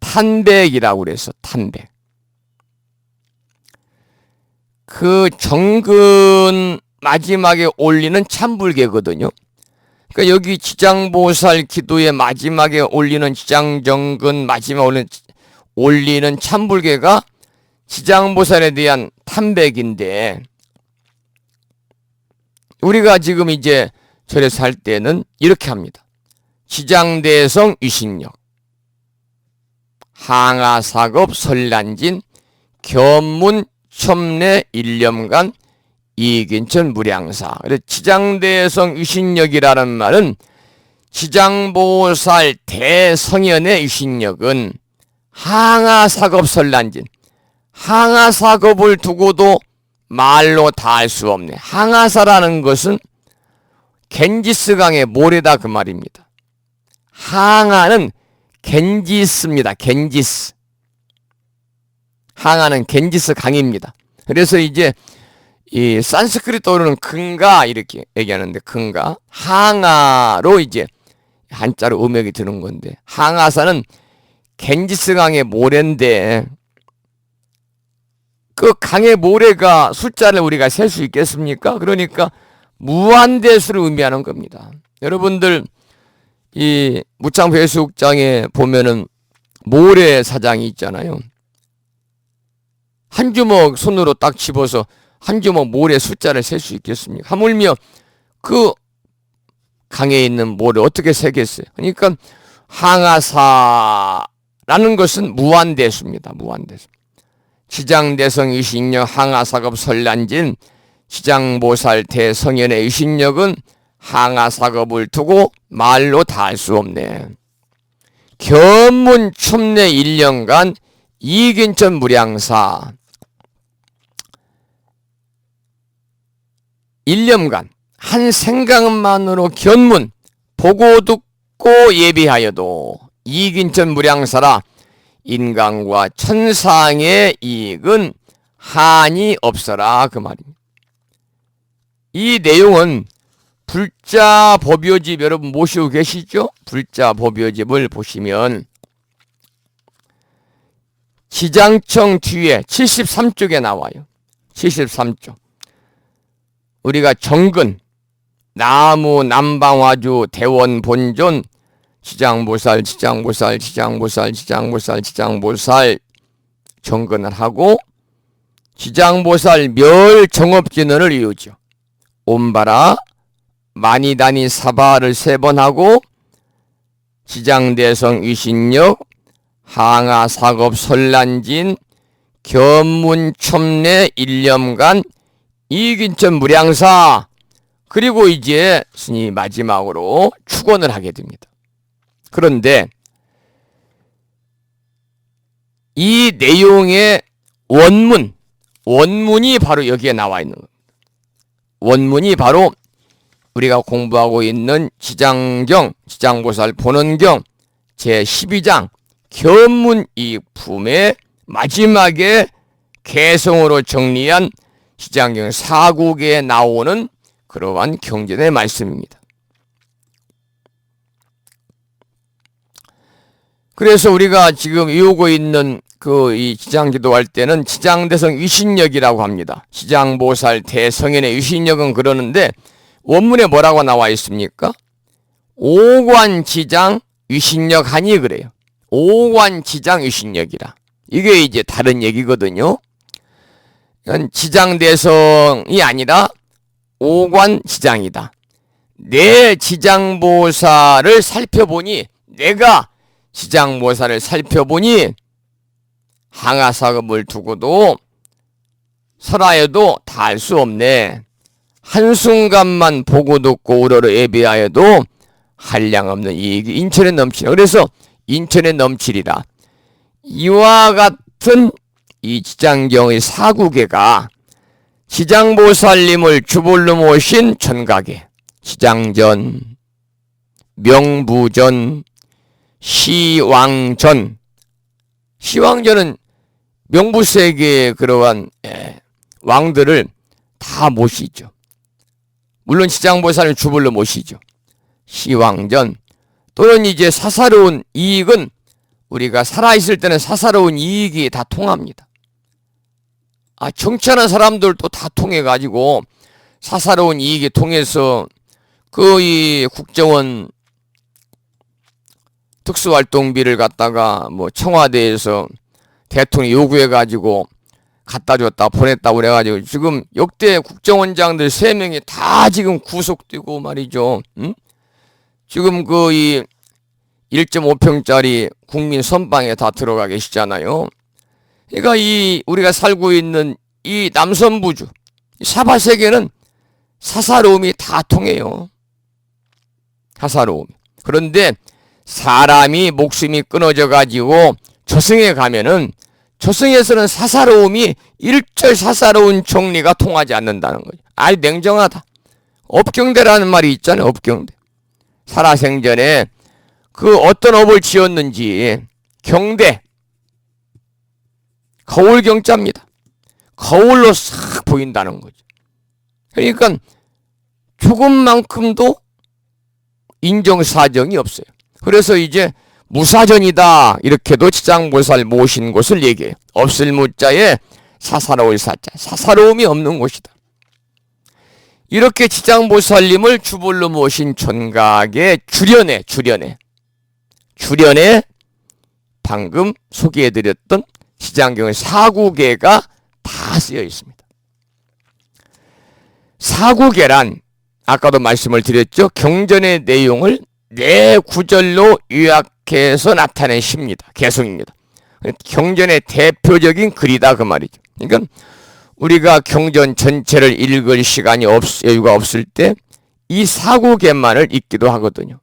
탄백이라고 그래서 탄백. 그 정근 마지막에 올리는 참불개거든요. 그러니까 여기 지장보살 기도의 마지막에 올리는 지장정근 마지막에 올리는 참불개가 지장보살에 대한 탄백인데, 우리가 지금 이제 절에서 할 때는 이렇게 합니다. 지장대성 유신력, 항아사겁 설란진, 견문 첨내 1년간 이익인천 무량사. 그래서 지장대성 유신력이라는 말은 지장보살 대성현의 유신력은 항아사겁 설란진, 항아사겁을 두고도 말로 다 할 수 없네. 항아사라는 것은 겐지스강의 모래다, 그 말입니다. 항아는 겐지스입니다. 겐지스. 항아는 겐지스 강입니다. 그래서 이제 이 산스크리트어로는 근가 이렇게 얘기하는데, 근가 항아로 이제 한자로 음역이 드는 건데, 항아사는 겐지스 강의 모래인데, 그 강의 모래가 숫자를 우리가 셀 수 있겠습니까? 그러니까 무한대수를 의미하는 겁니다. 여러분들 이 무창배수국장에 보면은 모래 사장이 있잖아요. 한 주먹 손으로 딱 집어서 한 주먹 모래 숫자를 셀 수 있겠습니까? 하물며 그 강에 있는 모래 어떻게 세겠어요? 그러니까 항아사라는 것은 무한대수입니다. 무한대수. 지장대성 유신력 항아사겁 설란진, 지장보살 대성현의 유신력은 항아사겁을 두고 말로 다 할 수 없네. 견문 첨내 1년간 이익인천 무량사. 1년간 한 생각만으로 견문 보고 듣고 예비하여도 이익인천 무량사라. 인간과 천상의 이익은 한이 없어라, 그 말입니다. 이 내용은 불자법요집 여러분 모시고 계시죠? 불자법요집을 보시면 지장청 뒤에 73쪽에 나와요. 73쪽. 우리가 정근, 나무 남방화주 대원 본존 지장보살 정근을 하고 지장보살 멸정업진언을 이루죠. 옴바라 마니다니 사바를 3번 하고 지장대성 위신역 항아사급 설란진 견문첨례 1년간 이익인천 무량사 그리고 이제 스님이 마지막으로 축원을 하게 됩니다. 그런데 이 내용의 원문이 바로 여기에 나와 있는 겁니다. 원문이 바로 우리가 공부하고 있는 지장경, 지장보살 본원경 제12장 견문이익품의 마지막에 개성으로 정리한 지장경 4국에 나오는 그러한 경전의 말씀입니다. 그래서 우리가 지금 외우고 있는 이 지장기도할 때는 지장대성 위신역이라고 합니다. 지장보살 대성현의 위신역은 그러는데 원문에 뭐라고 나와 있습니까? 오관지장 위신역 하니 그래요. 오관지장 위신역이라. 이게 이제 다른 얘기거든요. 지장대성이 아니라 오관지장이다. 내 지장보살을 살펴보니 내가 지장보살을 살펴보니 항아사급을 두고도 설하여도 다 알 수 없네. 한순간만 보고 듣고 우러러 예배하여도 한량없는 이익이 인천에 넘치라. 그래서 인천에 넘치리라. 이와 같은 이 지장경의 4국에가 지장보살님을 주볼로 모신 전각에 지장전, 명부전, 시왕전. 시왕전은 명부세계의 그러한 왕들을 다 모시죠. 물론 지장보살을 주불로 모시죠. 시왕전 또는 이제 사사로운 이익은 우리가 살아있을 때는 사사로운 이익이 다 통합니다. 정치하는 사람들도 다 통해가지고 사사로운 이익이 통해서 이 국정원 특수활동비를 갖다가 청와대에서 대통령이 요구해가지고 갖다 줬다 보냈다 그래가지고 지금 역대 국정원장들 3명이 다 지금 구속되고 말이죠. 지금 이 1.5평짜리 국민 선방에 다 들어가 계시잖아요. 그러니까 우리가 살고 있는 이 남선부주 사바세계는 사사로움이 다 통해요. 사사로움. 그런데 사람이 목숨이 끊어져 가지고 저승에 가면은 저승에서는 사사로움이 일절 사사로운 정리가 통하지 않는다는 거죠. 아주 냉정하다. 업경대라는 말이 있잖아요. 업경대. 살아생전에 어떤 업을 지었는지 경대 거울 경자입니다. 거울로 싹 보인다는 거죠. 그러니까 조금만큼도 인정사정이 없어요. 그래서 이제 무사전이다 이렇게도 지장보살 모신 곳을 얘기해요. 없을 무자에 사사로울 사자, 사사로움이 없는 곳이다. 이렇게 지장보살님을 주불로 모신 전각의 주련에 방금 소개해드렸던 지장경의 4국에가 다 쓰여 있습니다. 4국에란 아까도 말씀을 드렸죠. 경전의 내용을 4구절로 요약해서 나타낸 시입니다. 개성입니다. 경전의 대표적인 글이다 그 말이죠. 그러니까 우리가 경전 전체를 읽을 시간이 여유가 없을 때 이 4국에만을 읽기도 하거든요.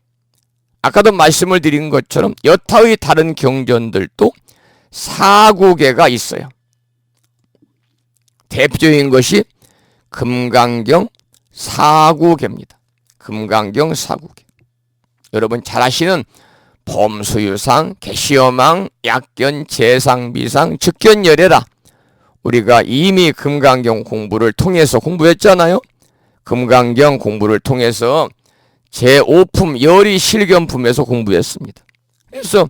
아까도 말씀을 드린 것처럼 여타의 다른 경전들도 4국에가 있어요. 대표적인 것이 금강경 4국에입니다. 금강경 4국에. 여러분 잘 아시는 범수유상, 개시여망, 약견, 재상비상, 즉견열애라. 우리가 이미 금강경 공부를 통해서 공부했잖아요. 금강경 공부를 통해서 제5품 열의 실견품에서 공부했습니다. 그래서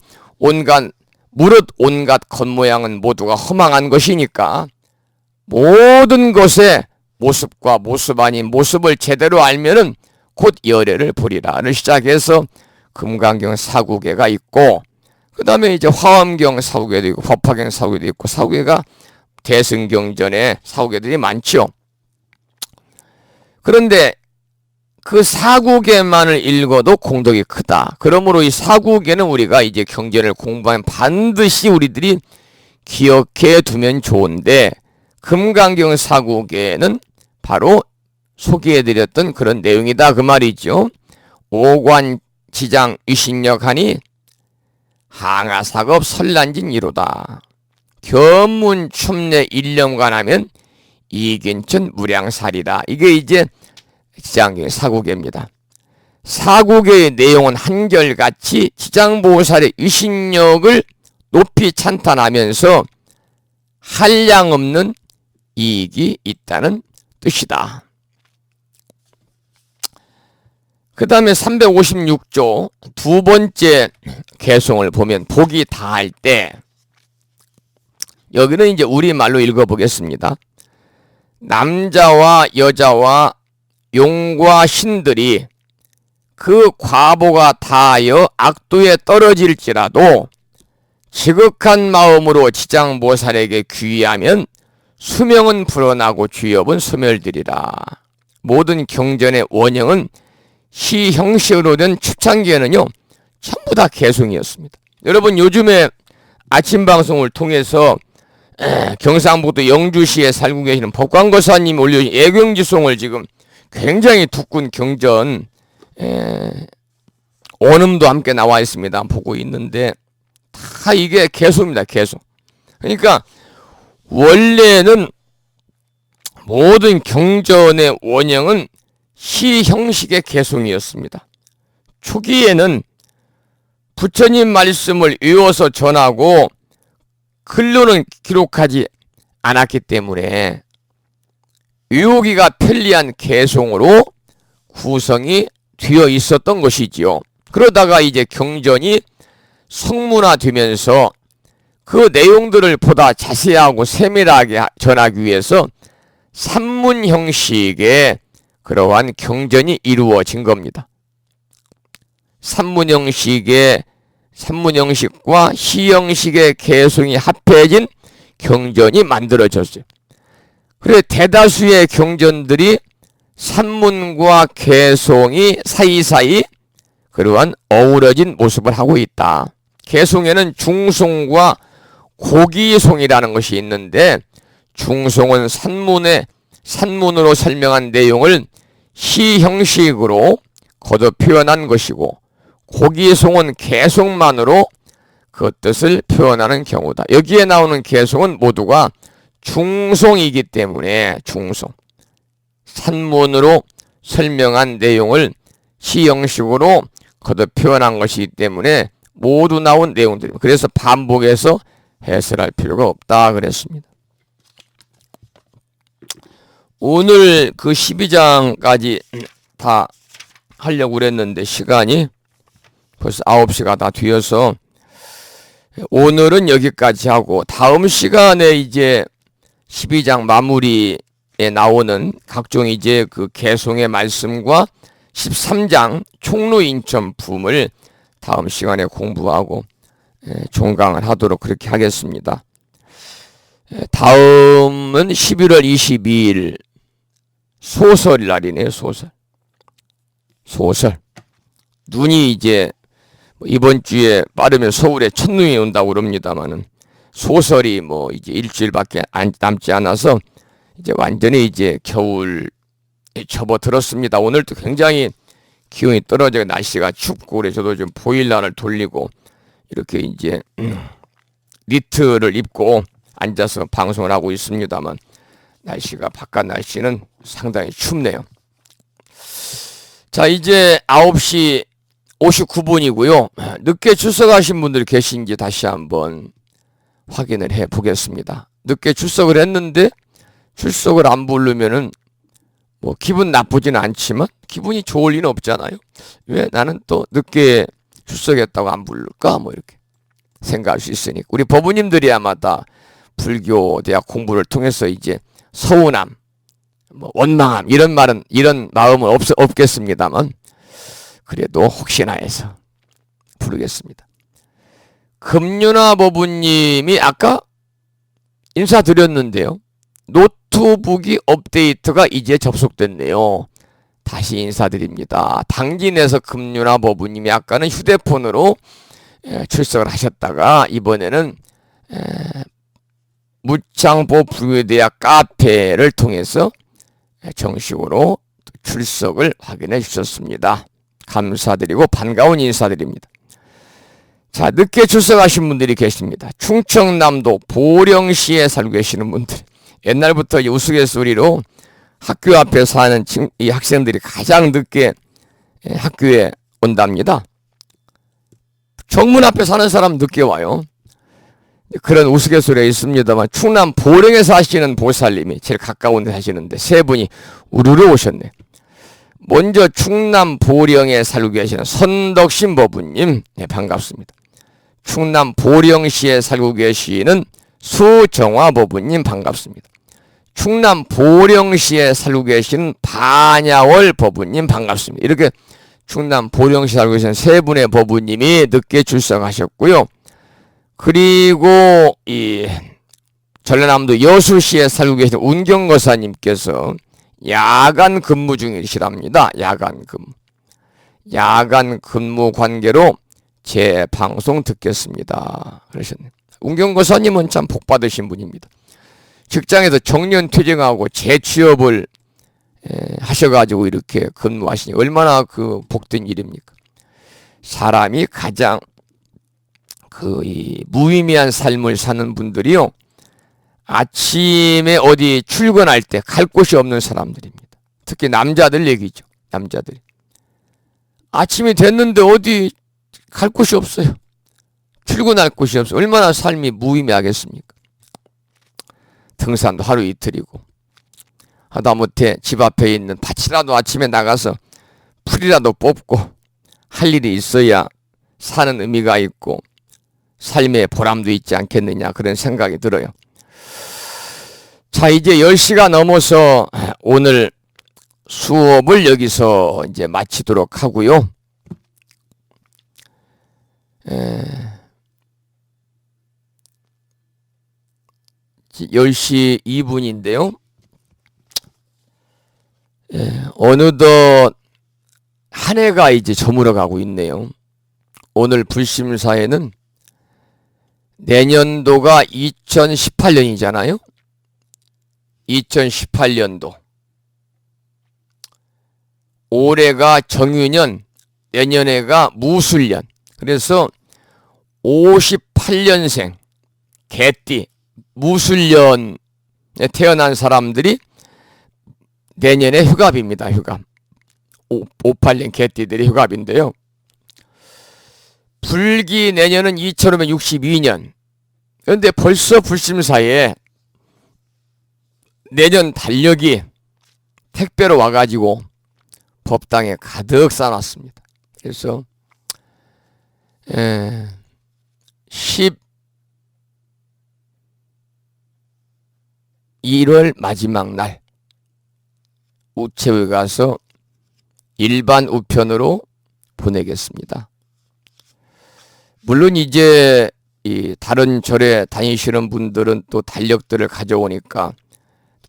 무릇 온갖 겉모양은 모두가 허망한 것이니까 모든 것의 모습과 모습 아닌 모습을 제대로 알면은 곧 열애를 보리라를 시작해서 금강경 4국에가 있고 그 다음에 이제 화엄경 4국에도 있고 법화경 4국에도 있고 4국에가 대승경전에 4국에들이 많죠. 그런데 그 사국에만을 읽어도 공덕이 크다. 그러므로 이 사국에는 우리가 이제 경전을 공부하면 반드시 우리들이 기억해 두면 좋은데, 금강경 사국에는 바로 소개해드렸던 그런 내용이다 그 말이죠. 오관지장 위신력하니 항아사급 설란진 이로다. 견문 춤내 일념관하면 이긴천 무량살이다. 이게 이제 지장경의 사국에입니다. 사국의 내용은 한결같이 지장보살의 위신력을 높이 찬탄하면서 한량없는 이익이 있다는 뜻이다. 그 다음에 356조 두 번째 개송을 보면 복이 다할 때, 여기는 이제 우리말로 읽어보겠습니다. 남자와 여자와 용과 신들이 그 과보가 다하여 악도에 떨어질지라도 지극한 마음으로 지장보살에게 귀의하면 수명은 불어나고 주엽은 소멸되리라. 모든 경전의 원형은 시형식으로 된 추창기에는요 전부 다 개송이었습니다. 여러분, 요즘에 아침 방송을 통해서 경상북도 영주시에 살고 계시는 법광거사님이 올려주신 애경지송을 지금 굉장히 두꺼운 경전 원음도 함께 나와 있습니다. 보고 있는데 다 이게 개송입니다. 개송. 그러니까 원래는 모든 경전의 원형은 시 형식의 개송이었습니다. 초기에는 부처님 말씀을 외워서 전하고 글로는 기록하지 않았기 때문에 외우기가 편리한 개송으로 구성이 되어 있었던 것이지요. 그러다가 이제 경전이 성문화되면서 그 내용들을 보다 자세하고 세밀하게 전하기 위해서 산문 형식의 그러한 경전이 이루어진 겁니다. 산문 형식과 시 형식의 개송이 합해진 경전이 만들어졌어요. 그래서 대다수의 경전들이 산문과 개송이 사이사이 그러한 어우러진 모습을 하고 있다. 개송에는 중송과 고기송이라는 것이 있는데, 중송은 산문으로 설명한 내용을 시 형식으로 거둬 표현한 것이고, 고기송은 개송만으로 그 뜻을 표현하는 경우다. 여기에 나오는 개송은 모두가 중송이기 때문에 중송, 산문으로 설명한 내용을 시 형식으로 거둬 표현한 것이기 때문에 모두 나온 내용들입니다. 그래서 반복해서 해설할 필요가 없다 그랬습니다. 오늘 그 12장까지 다 하려고 그랬는데 시간이 벌써 9시가 다 뒤어서 오늘은 여기까지 하고, 다음 시간에 이제 12장 마무리에 나오는 각종 이제 그 개송의 말씀과 13장 총루인천 품을 다음 시간에 공부하고 종강을 하도록 그렇게 하겠습니다. 다음은 11월 22일 소설 날이네요. 소설. 눈이 이제 이번 주에 빠르면 서울에 첫눈이 온다고 그럽니다만은, 소설이 뭐 이제 일주일밖에 남지 않아서 이제 완전히 이제 겨울에 접어들었습니다. 오늘도 굉장히 기온이 떨어져 날씨가 춥고, 그래서 저도 좀 보일러를 돌리고 이렇게 이제 니트를 입고 앉아서 방송을 하고 있습니다만, 날씨가 바깥 날씨는 상당히 춥네요. 자, 이제 9시 59분이고요. 늦게 출석하신 분들이 계신지 다시 한번 확인을 해 보겠습니다. 늦게 출석을 했는데 출석을 안 부르면은 뭐 기분 나쁘지는 않지만 기분이 좋을 리는 없잖아요. 왜 나는 또 늦게 출석했다고 안 부를까? 뭐 이렇게 생각할 수 있으니까. 우리 법우님들이야마다 불교 대학 공부를 통해서 이제 서운함, 뭐 원망함 이런 마음은 없겠습니다만, 그래도 혹시나 해서 부르겠습니다. 금윤아 법우님이 아까 인사드렸는데요. 노트북이 업데이트가 이제 접속됐네요. 다시 인사드립니다. 당진에서 금윤아 법부님이 아까는 휴대폰으로 출석을 하셨다가 이번에는 무창포 불교대학 카페를 통해서 정식으로 출석을 확인해 주셨습니다. 감사드리고 반가운 인사드립니다. 자, 늦게 출석하신 분들이 계십니다. 충청남도 보령시에 살고 계시는 분들, 옛날부터 우스갯소리로 학교 앞에 사는 이 학생들이 가장 늦게 학교에 온답니다. 정문 앞에 사는 사람 늦게 와요. 그런 우스갯소리가 있습니다만 충남 보령에 사시는 보살님이 제일 가까운 데 사시는데 세 분이 우르르 오셨네. 먼저 충남 보령에 살고 계시는 선덕신 법부님, 네, 반갑습니다. 충남 보령시에 살고 계시는 수정화 법부님 반갑습니다. 충남 보령시에 살고 계시는 반야월 법부님 반갑습니다. 이렇게 충남 보령시에 살고 계시는 세 분의 법부님이 늦게 출석하셨고요. 그리고 이 전라남도 여수시에 살고 계신 운경거사님께서 야간 근무 중이시랍니다. 야간 근무 관계로 제 방송 듣겠습니다. 그러셨네요. 운경거사님은 참 복받으신 분입니다. 직장에서 정년퇴직하고 재취업을 하셔가지고 이렇게 근무하시니 얼마나 그 복된 일입니까? 사람이 가장 이 무의미한 삶을 사는 분들이요, 아침에 어디 출근할 때 갈 곳이 없는 사람들입니다. 특히 남자들 얘기죠. 남자들이 아침이 됐는데 어디 갈 곳이 없어요. 출근할 곳이 없어요. 얼마나 삶이 무의미하겠습니까? 등산도 하루 이틀이고 하다못해 집 앞에 있는 밭이라도 아침에 나가서 풀이라도 뽑고 할 일이 있어야 사는 의미가 있고 삶의 보람도 있지 않겠느냐, 그런 생각이 들어요. 자, 이제 10시가 넘어서 오늘 수업을 여기서 이제 마치도록 하고요. 10시 2분인데요. 어느덧 한 해가 이제 저물어 가고 있네요. 오늘 불심사에는 내년도가 2018년이잖아요. 2018년도. 올해가 정유년, 내년에가 무술년. 그래서 58년생, 개띠, 무술년에 태어난 사람들이 내년에 휴갑입니다. 휴갑. 58년 개띠들이 휴갑인데요. 불기 내년은 2562년. 그런데 벌써 불심사에 내년 달력이 택배로 와가지고 법당에 가득 싸놨습니다. 그래서 11월 마지막 날 우체부에 가서 일반 우편으로 보내겠습니다. 물론 이제 이 다른 절에 다니시는 분들은 또 달력들을 가져오니까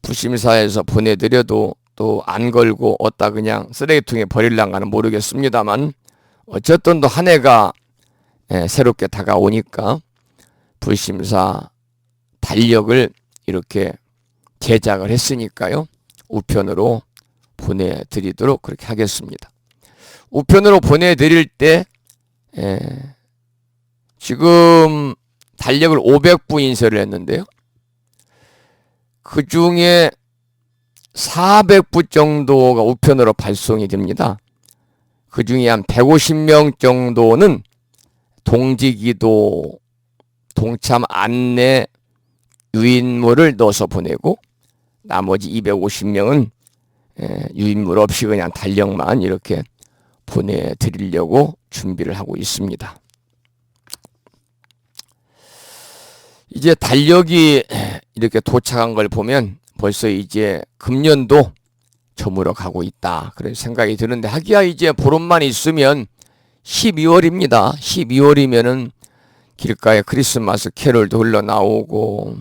불심사에서 보내드려도 또 안 걸고 어디다 그냥 쓰레기통에 버릴란가는 모르겠습니다만, 어쨌든 또 한 해가 새롭게 다가오니까 불심사 달력을 이렇게 제작을 했으니까요, 우편으로 보내드리도록 그렇게 하겠습니다. 우편으로 보내드릴 때 지금 달력을 500부 인쇄를 했는데요, 그 중에 400부 정도가 우편으로 발송이 됩니다. 그 중에 한 150명 정도는 동지기도, 동참 안내 유인물을 넣어서 보내고, 나머지 250명은 유인물 없이 그냥 달력만 이렇게 보내드리려고 준비를 하고 있습니다. 이제 달력이 이렇게 도착한 걸 보면 벌써 이제 금년도 저물어 가고 있다, 그런 생각이 드는데, 하기야 이제 보름만 있으면 12월입니다. 12월이면은 길가에 크리스마스 캐롤도 흘러나오고,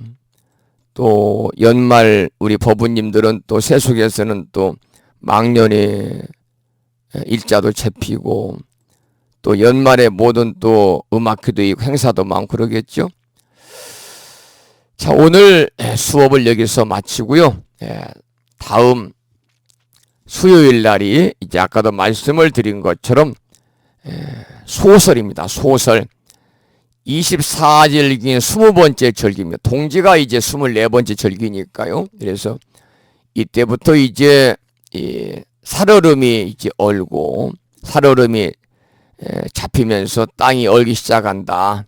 또 연말 우리 법부님들은 또 세속에서는 또 망년에 일자도 잡히고 또 연말에 모든 또 음악회도 있고 행사도 많고 그러겠죠. 자, 오늘 수업을 여기서 마치고요. 다음 수요일 날이 이제 아까도 말씀을 드린 것처럼 소설입니다. 소설. 24절기인 20번째 절기입니다. 동지가 이제 24번째 절기니까요. 그래서 이때부터 이제 이 살얼음이 이제 얼고 살얼음이 잡히면서 땅이 얼기 시작한다.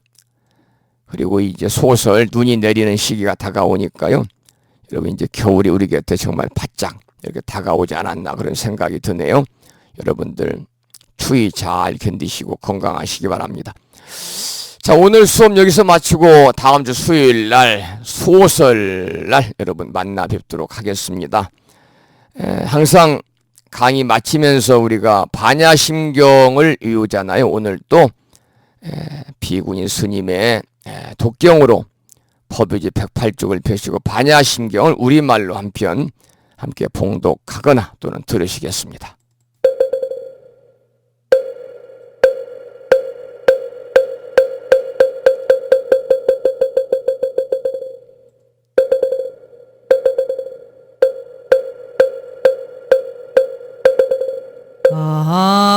그리고 이제 소설 눈이 내리는 시기가 다가오니까요. 여러분 이제 겨울이 우리 곁에 정말 바짝 이렇게 다가오지 않았나 그런 생각이 드네요. 여러분들 추위 잘 견디시고 건강하시기 바랍니다. 자, 오늘 수업 여기서 마치고 다음 주 수요일 날 소설 날 여러분 만나 뵙도록 하겠습니다. 항상 강의 마치면서 우리가 반야심경을 외우잖아요. 오늘 또 비구니 스님의 독경으로 법유지 108쪽을 펴시고 반야심경을 우리말로 한 편 함께 봉독하거나 또는 들으시겠습니다.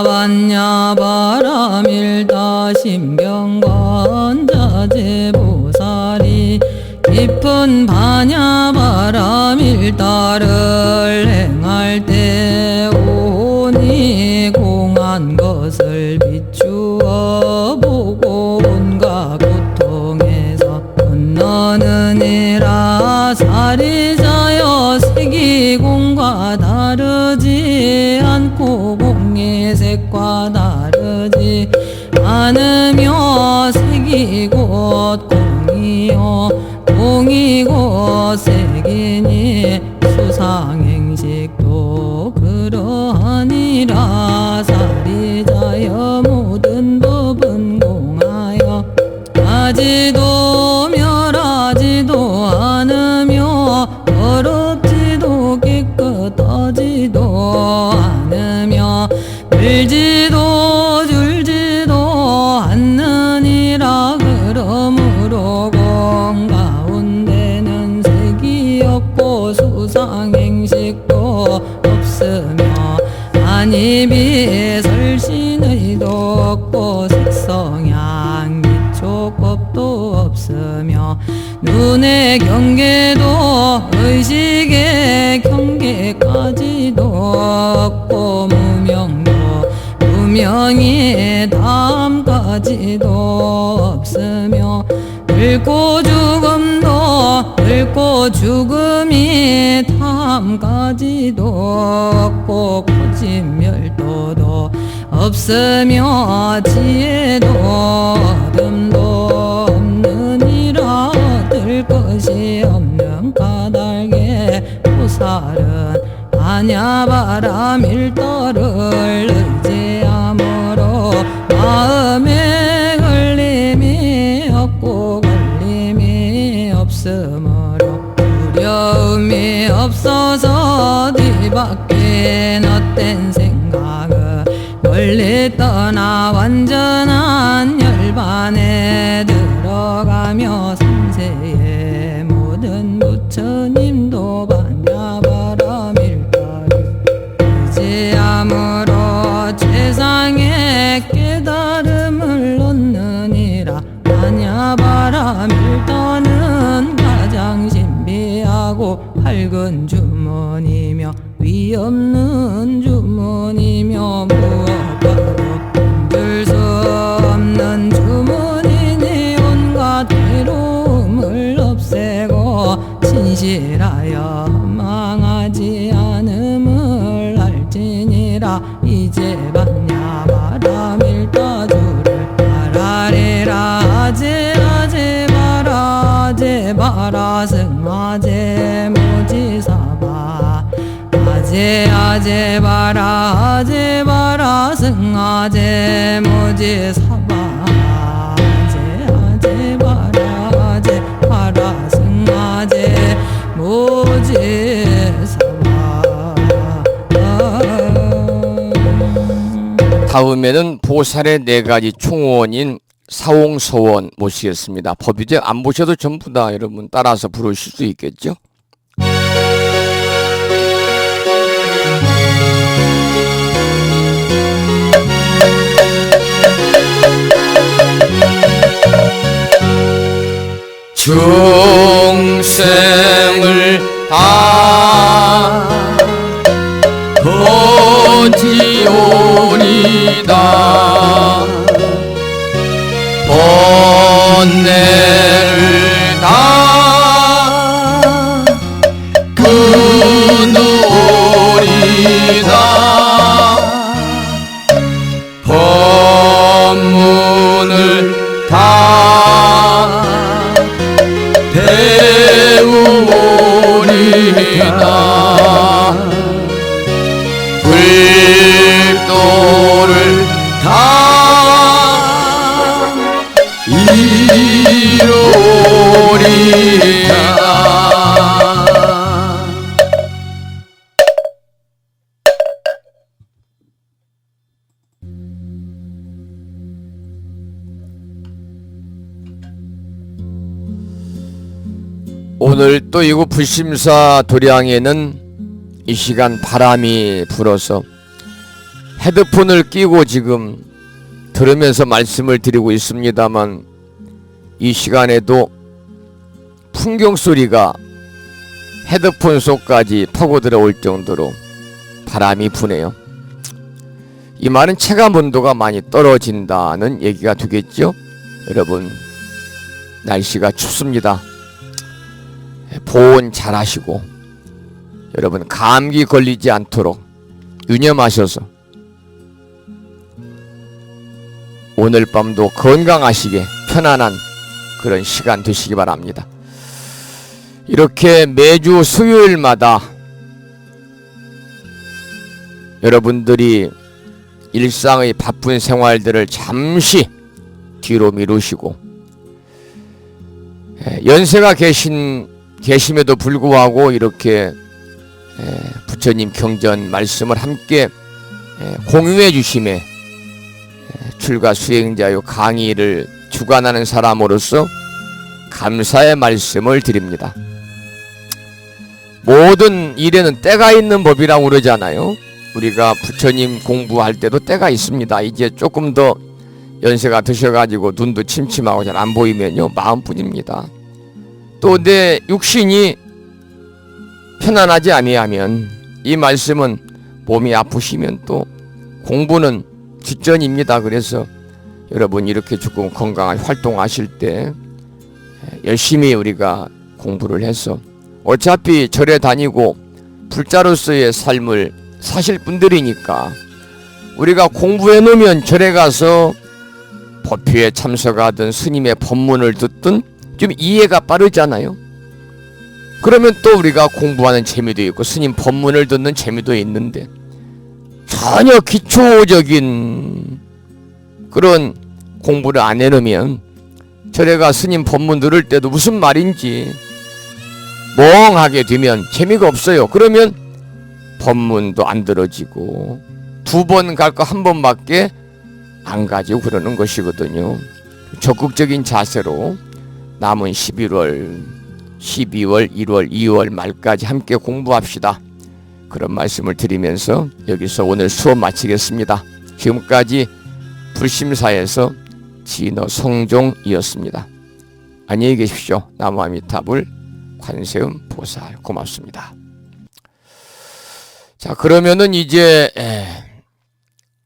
반야 바람일다 신병관자재보살이 깊은 반야 바람일다를 행할 때 오니 공한 것을 비추어 보고 온갖 고통에서 건너느니라. 사리자여 색이공과 다르지 않고 공의 색과 다르지 않으며 색이 곧 공이요 공이 곧 색이니 수상행식도 그러하니라. 사리자여 모든 법은 공하여 하지도 멸하지도 않으며 더럽지도 깨끗하지도 않으며 물지도 줄지도 않느니라. 그러므로 공 가운데는 색이 없고 수상행식도 없으며 안입이 설신의도 없고 색성향 기초법도 없으며 눈의 경계도 의식의 경계까지도 없고 무명도 무명의 다음까지도 없으며 늙고 죽음도 늙고 죽음이 다음까지도 없고 고집멸도도 없으며 지혜도 어둠도 없느니라. 얻을 것이 없는 까닭에 보살은 반야바람일도를 의지함으로 마음에 걸림이 없고 걸림이 없으므로 두려움이 없어서 뒤바뀐 헛된 생각을 멀리 떠나 완전한 열반에 들어가며 삼세의 모든 부처님도 반야바람일도를 의지함으로 최상의 깨달음을 얻느니라. 반야바람일도는 가장 신비하고 밝은 주문이며 위 없는 주문이며 무엇과도 흔들 수 없는 주문이니 온갖 괴로움을 없애고 진실하여 망하지 않음을 알지니라. 이제 반야바람일도주를 바라리라. 아제 바라 승아제 모지사바 아제 바라 승아제 모지사바 아제 바라 승아제 모지사바 다음에는 보살의 네 가지 총원인 사홍서원 모시겠습니다. 법이제 안 보셔도 전부 다 여러분 따라서 부르실 수 있겠죠? 중생을 다 버티오리다 번뇌를 다 끊으오리다 법문을 다 배우오리다 불도를 다 이루리다. 오늘 또 이곳 불심사 도량에는 이 시간 바람이 불어서 헤드폰을 끼고 지금 들으면서 말씀을 드리고 있습니다만 이 시간에도 풍경 소리가 헤드폰 속까지 파고 들어올 정도로 바람이 부네요. 이 말은 체감 온도가 많이 떨어진다는 얘기가 되겠죠? 여러분 날씨가 춥습니다. 보온 잘 하시고 여러분 감기 걸리지 않도록 유념하셔서 오늘 밤도 건강하시게 편안한 그런 시간 되시기 바랍니다. 이렇게 매주 수요일마다 여러분들이 일상의 바쁜 생활들을 잠시 뒤로 미루시고 연세가 계심에도 불구하고 이렇게 부처님 경전 말씀을 함께 공유해 주심에 출가 수행자요 강의를 주관하는 사람으로서 감사의 말씀을 드립니다. 모든 일에는 때가 있는 법이라고 그러잖아요. 우리가 부처님 공부할 때도 때가 있습니다. 이제 조금 더 연세가 드셔가지고 눈도 침침하고 잘 안 보이면요 마음뿐입니다. 또 내 육신이 편안하지 아니하면 이 말씀은 몸이 아프시면 또 공부는 뒷전입니다. 그래서 여러분 이렇게 조금 건강하게 활동하실 때 열심히 우리가 공부를 해서 어차피 절에 다니고 불자로서의 삶을 사실 분들이니까 우리가 공부해 놓으면 절에 가서 법회에 참석하든 스님의 법문을 듣든 좀 이해가 빠르잖아요. 그러면 또 우리가 공부하는 재미도 있고 스님 법문을 듣는 재미도 있는데 전혀 기초적인 그런 공부를 안 해놓으면 절에 가 스님 법문 들을 때도 무슨 말인지 멍하게 되면 재미가 없어요. 그러면 법문도 안 들어지고 2번 갈 거 1번밖에 안 가지고 그러는 것이거든요. 적극적인 자세로 남은 11월, 12월, 1월, 2월 말까지 함께 공부합시다. 그런 말씀을 드리면서 여기서 오늘 수업 마치겠습니다. 지금까지 불심사에서 진어 성종이었습니다. 안녕히 계십시오. 나무아미타불 관세음 보살 고맙습니다. 자, 그러면은 이제